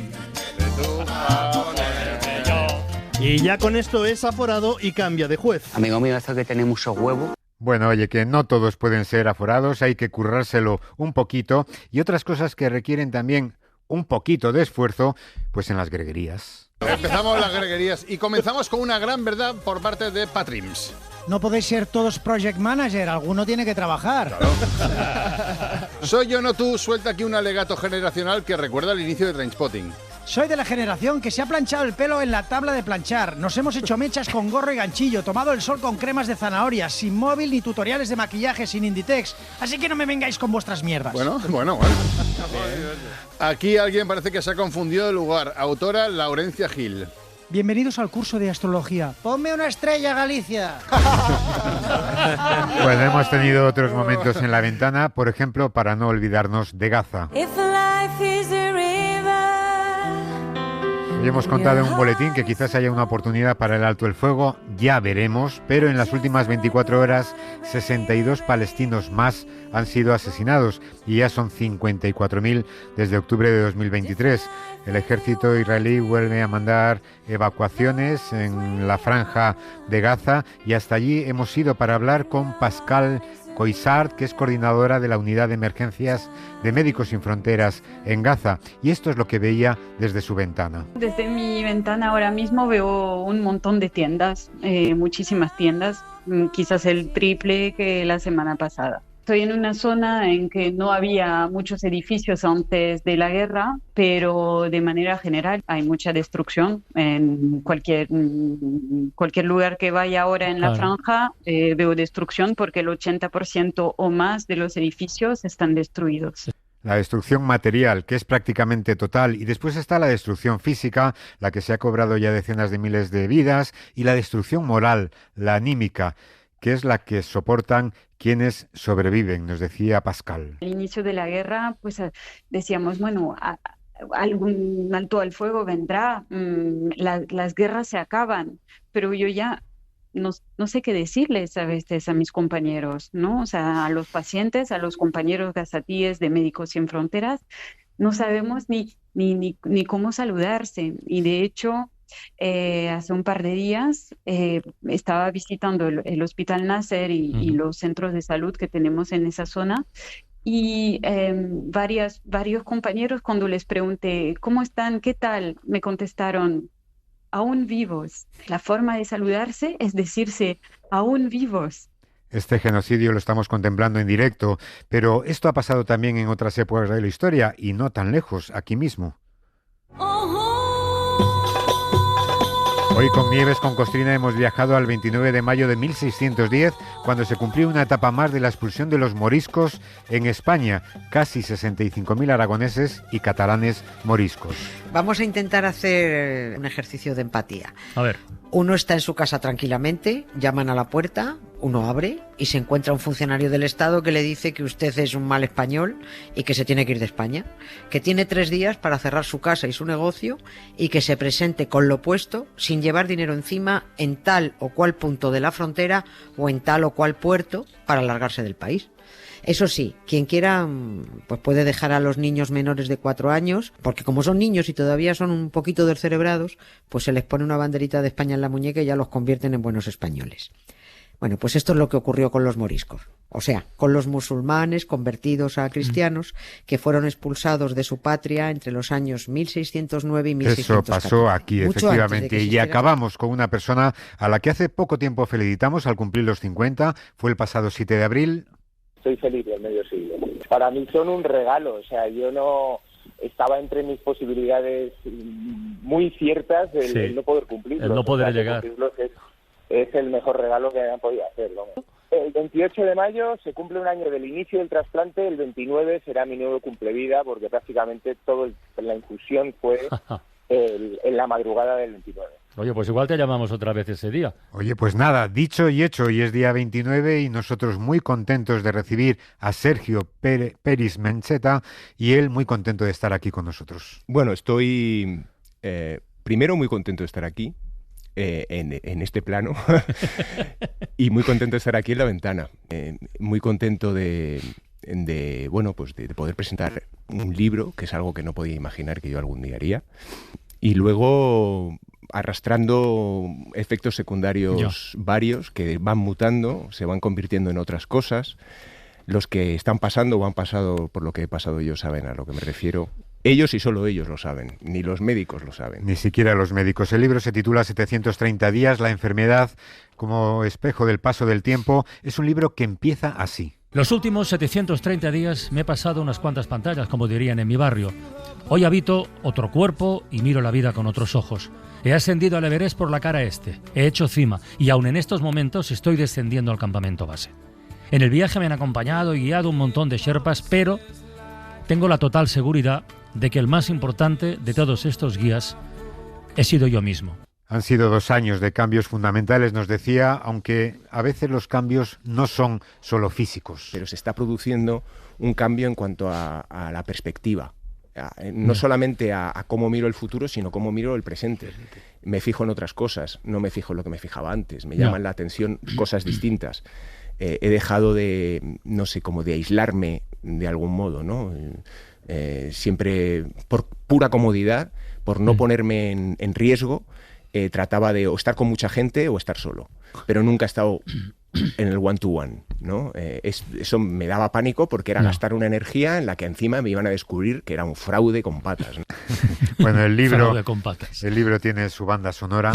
Y ya con esto es aforado y cambia de juez. Amigo mío, esto que tiene muchos huevos. Bueno, oye, que no todos pueden ser aforados, hay que currárselo un poquito y otras cosas que requieren también un poquito de esfuerzo, pues en las greguerías. Empezamos las greguerías y comenzamos con una gran verdad por parte de Patrims. No podéis ser todos project manager, alguno tiene que trabajar. Claro. Soy yo, no tú, suelta aquí un alegato generacional que recuerda el inicio de Trainspotting. Soy de la generación que se ha planchado el pelo en la tabla de planchar. Nos hemos hecho mechas con gorro y ganchillo, tomado el sol con cremas de zanahoria, sin móvil ni tutoriales de maquillaje, sin Inditex. Así que no me vengáis con vuestras mierdas. Bueno. Aquí alguien parece que se ha confundido de lugar. Autora Laurencia Gil. Bienvenidos al curso de astrología. Ponme una estrella, Galicia. Bueno, hemos tenido otros momentos en la ventana, por ejemplo, para no olvidarnos de Gaza. Hoy hemos contado en un boletín que quizás haya una oportunidad para el alto el fuego, ya veremos, pero en las últimas 24 horas 62 palestinos más han sido asesinados y ya son 54.000 desde octubre de 2023. El ejército israelí vuelve a mandar evacuaciones en la franja de Gaza y hasta allí hemos ido para hablar con Pascal Coisart, que es coordinadora de la Unidad de Emergencias de Médicos Sin Fronteras en Gaza, y esto es lo que veía desde su ventana. Desde mi ventana ahora mismo veo un montón de tiendas, muchísimas tiendas, quizás el triple que la semana pasada. Estoy en una zona en que no había muchos edificios antes de la guerra, pero de manera general hay mucha destrucción. En cualquier lugar que vaya ahora en la franja veo destrucción porque el 80% o más de los edificios están destruidos. La destrucción material, que es prácticamente total, y después está la destrucción física, la que se ha cobrado ya decenas de miles de vidas, y la destrucción moral, la anímica, que es la que soportan quienes sobreviven, nos decía Pascal. Al inicio de la guerra, pues decíamos, bueno, algún alto al fuego vendrá, las guerras se acaban, pero yo ya no sé qué decirles a veces a mis compañeros, ¿no? O sea, a los pacientes, a los compañeros gazatíes de Médicos Sin Fronteras, no sabemos ni cómo saludarse, y de hecho hace un par de días estaba visitando el Hospital Nasser y los centros de salud que tenemos en esa zona y varios compañeros, cuando les pregunté ¿cómo están? ¿Qué tal? Me contestaron aún vivos. La forma de saludarse es decirse aún vivos. Este genocidio lo estamos contemplando en directo, pero esto ha pasado también en otras épocas de la historia y no tan lejos, aquí mismo. Hoy con Nieves con Costrina hemos viajado al 29 de mayo de 1610, cuando se cumplió una etapa más de la expulsión de los moriscos en España, casi 65.000 aragoneses y catalanes moriscos. Vamos a intentar hacer un ejercicio de empatía. A ver. Uno está en su casa tranquilamente, llaman a la puerta, uno abre y se encuentra un funcionario del Estado que le dice que usted es un mal español y que se tiene que ir de España, que tiene 3 días para cerrar su casa y su negocio y que se presente con lo puesto, sin llevar dinero encima, en tal o cual punto de la frontera o en tal o cual puerto para largarse del país. Eso sí, quien quiera pues puede dejar a los niños menores de 4 años, porque como son niños y todavía son un poquito descerebrados, pues se les pone una banderita de España en la muñeca y ya los convierten en buenos españoles. Bueno, pues esto es lo que ocurrió con los moriscos, o sea, con los musulmanes convertidos a cristianos que fueron expulsados de su patria entre los años 1609 y 1614. Eso pasó aquí, efectivamente, y acabamos con una persona a la que hace poco tiempo felicitamos al cumplir los 50, fue el pasado 7 de abril. Soy Felipe del medio siglo. Para mí son un regalo, o sea, yo no estaba entre mis posibilidades muy ciertas el no poder cumplirlos. El no poder llegar. es el mejor regalo que me han podido hacer, vamos. El 28 de mayo se cumple un año del inicio del trasplante, el 29 será mi nuevo cumplevida, porque prácticamente toda la infusión fue en la madrugada del 29. Oye, pues igual te llamamos otra vez ese día. Oye, pues nada, dicho y hecho, y es día 29 y nosotros muy contentos de recibir a Sergio Peris Mencheta y él muy contento de estar aquí con nosotros. Bueno, estoy primero muy contento de estar aquí, en este plano, y muy contento de estar aquí en La Ventana. Muy contento de poder presentar un libro, que es algo que no podía imaginar que yo algún día haría, y luego arrastrando efectos secundarios varios que van mutando, se van convirtiendo en otras cosas. Los que están pasando o han pasado por lo que he pasado yo saben a lo que me refiero. Ellos y solo ellos lo saben, ni los médicos lo saben. Ni siquiera los médicos. El libro se titula 730 días, la enfermedad como espejo del paso del tiempo. Es un libro que empieza así. Los últimos 730 días me he pasado unas cuantas pantallas, como dirían en mi barrio. Hoy habito otro cuerpo y miro la vida con otros ojos. He ascendido al Everest por la cara este, he hecho cima y aún en estos momentos estoy descendiendo al campamento base. En el viaje me han acompañado y guiado un montón de sherpas, pero tengo la total seguridad de que el más importante de todos estos guías he sido yo mismo. Han sido 2 años de cambios fundamentales, nos decía, aunque a veces los cambios no son solo físicos. Pero se está produciendo un cambio en cuanto a la perspectiva. No solamente a cómo miro el futuro, sino cómo miro el presente. Me fijo en otras cosas, no me fijo en lo que me fijaba antes. Me llaman la atención cosas distintas. He dejado de, no sé, como de aislarme de algún modo, ¿no? Siempre por pura comodidad, por no ponerme en riesgo, trataba de o estar con mucha gente o estar solo, pero nunca he estado en el one-to-one, ¿no? Eso me daba pánico porque era gastar una energía en la que encima me iban a descubrir que era un fraude con patas, ¿no? Bueno, el libro, fraude con patas. El libro tiene su banda sonora.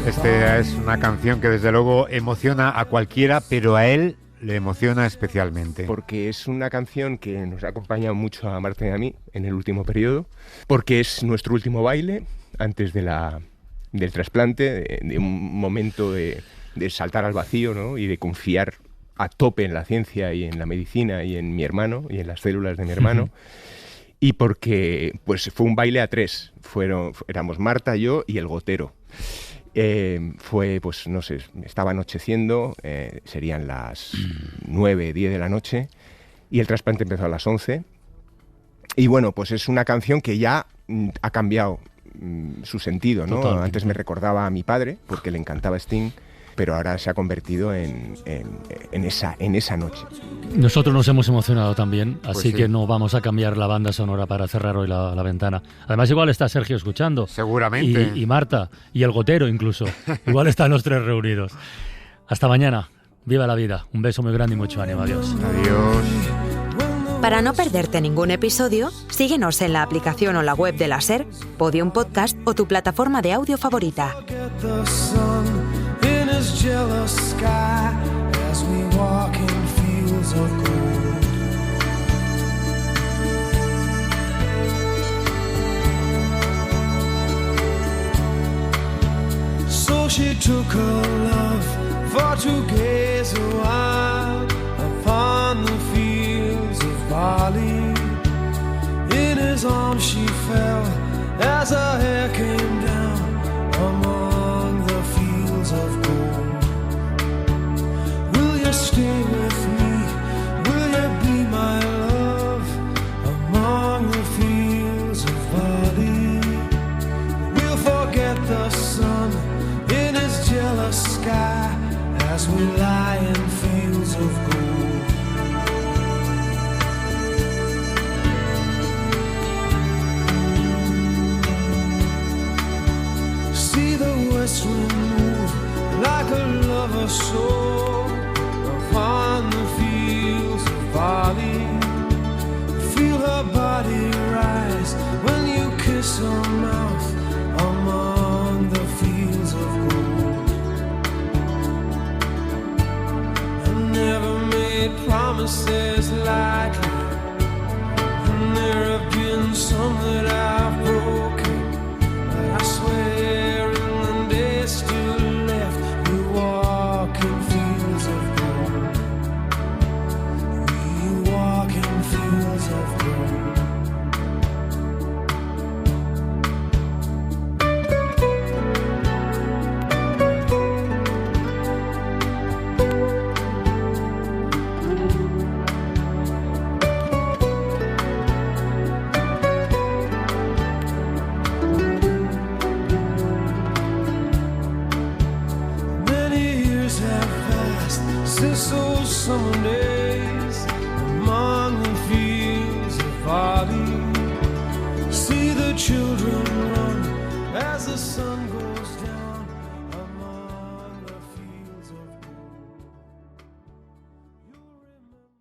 Esta es una canción que desde luego emociona a cualquiera, pero a él le emociona especialmente. Porque es una canción que nos ha acompañado mucho a Marta y a mí en el último periodo, porque es nuestro último baile antes del trasplante, de un momento de saltar al vacío, ¿no? Y de confiar a tope en la ciencia y en la medicina y en mi hermano y en las células de mi hermano. Y porque pues fue un baile a 3, éramos Marta, yo y el gotero. Fue, pues no sé, estaba anocheciendo, serían las 9, 10 de la noche y el trasplante empezó a las 11. Y bueno, pues es una canción que ya ha cambiado su sentido, ¿no? Totalmente. Antes me recordaba a mi padre porque le encantaba Sting, pero ahora se ha convertido en esa noche. Nosotros nos hemos emocionado también, así Pues sí. que no vamos a cambiar la banda sonora para cerrar hoy la ventana. Además, igual está Sergio escuchando. Seguramente. Y Marta, y el gotero incluso. Igual están los 3 reunidos. Hasta mañana. Viva la vida. Un beso muy grande y mucho ánimo. Adiós. Adiós. Para no perderte ningún episodio, síguenos en la aplicación o la web de la SER, Podium Podcast o tu plataforma de audio favorita. The sun in his jealous sky as we walk in fields of gold. So she took her love for to gaze a while upon the fields of barley. In his arms she fell as her hair came down among the fields of gold. Will you stay with me? Will you be my love among the fields of barley? We'll forget the sun in his jealous sky as we lie in fields of gold. See the west wind move like a lover's soul upon the fields of barley. Feel her body rise when you kiss her mouth among the fields of gold. I never made promises lightly, and there have been some since those summer days among the fields of barley. See the children run as the sun goes down.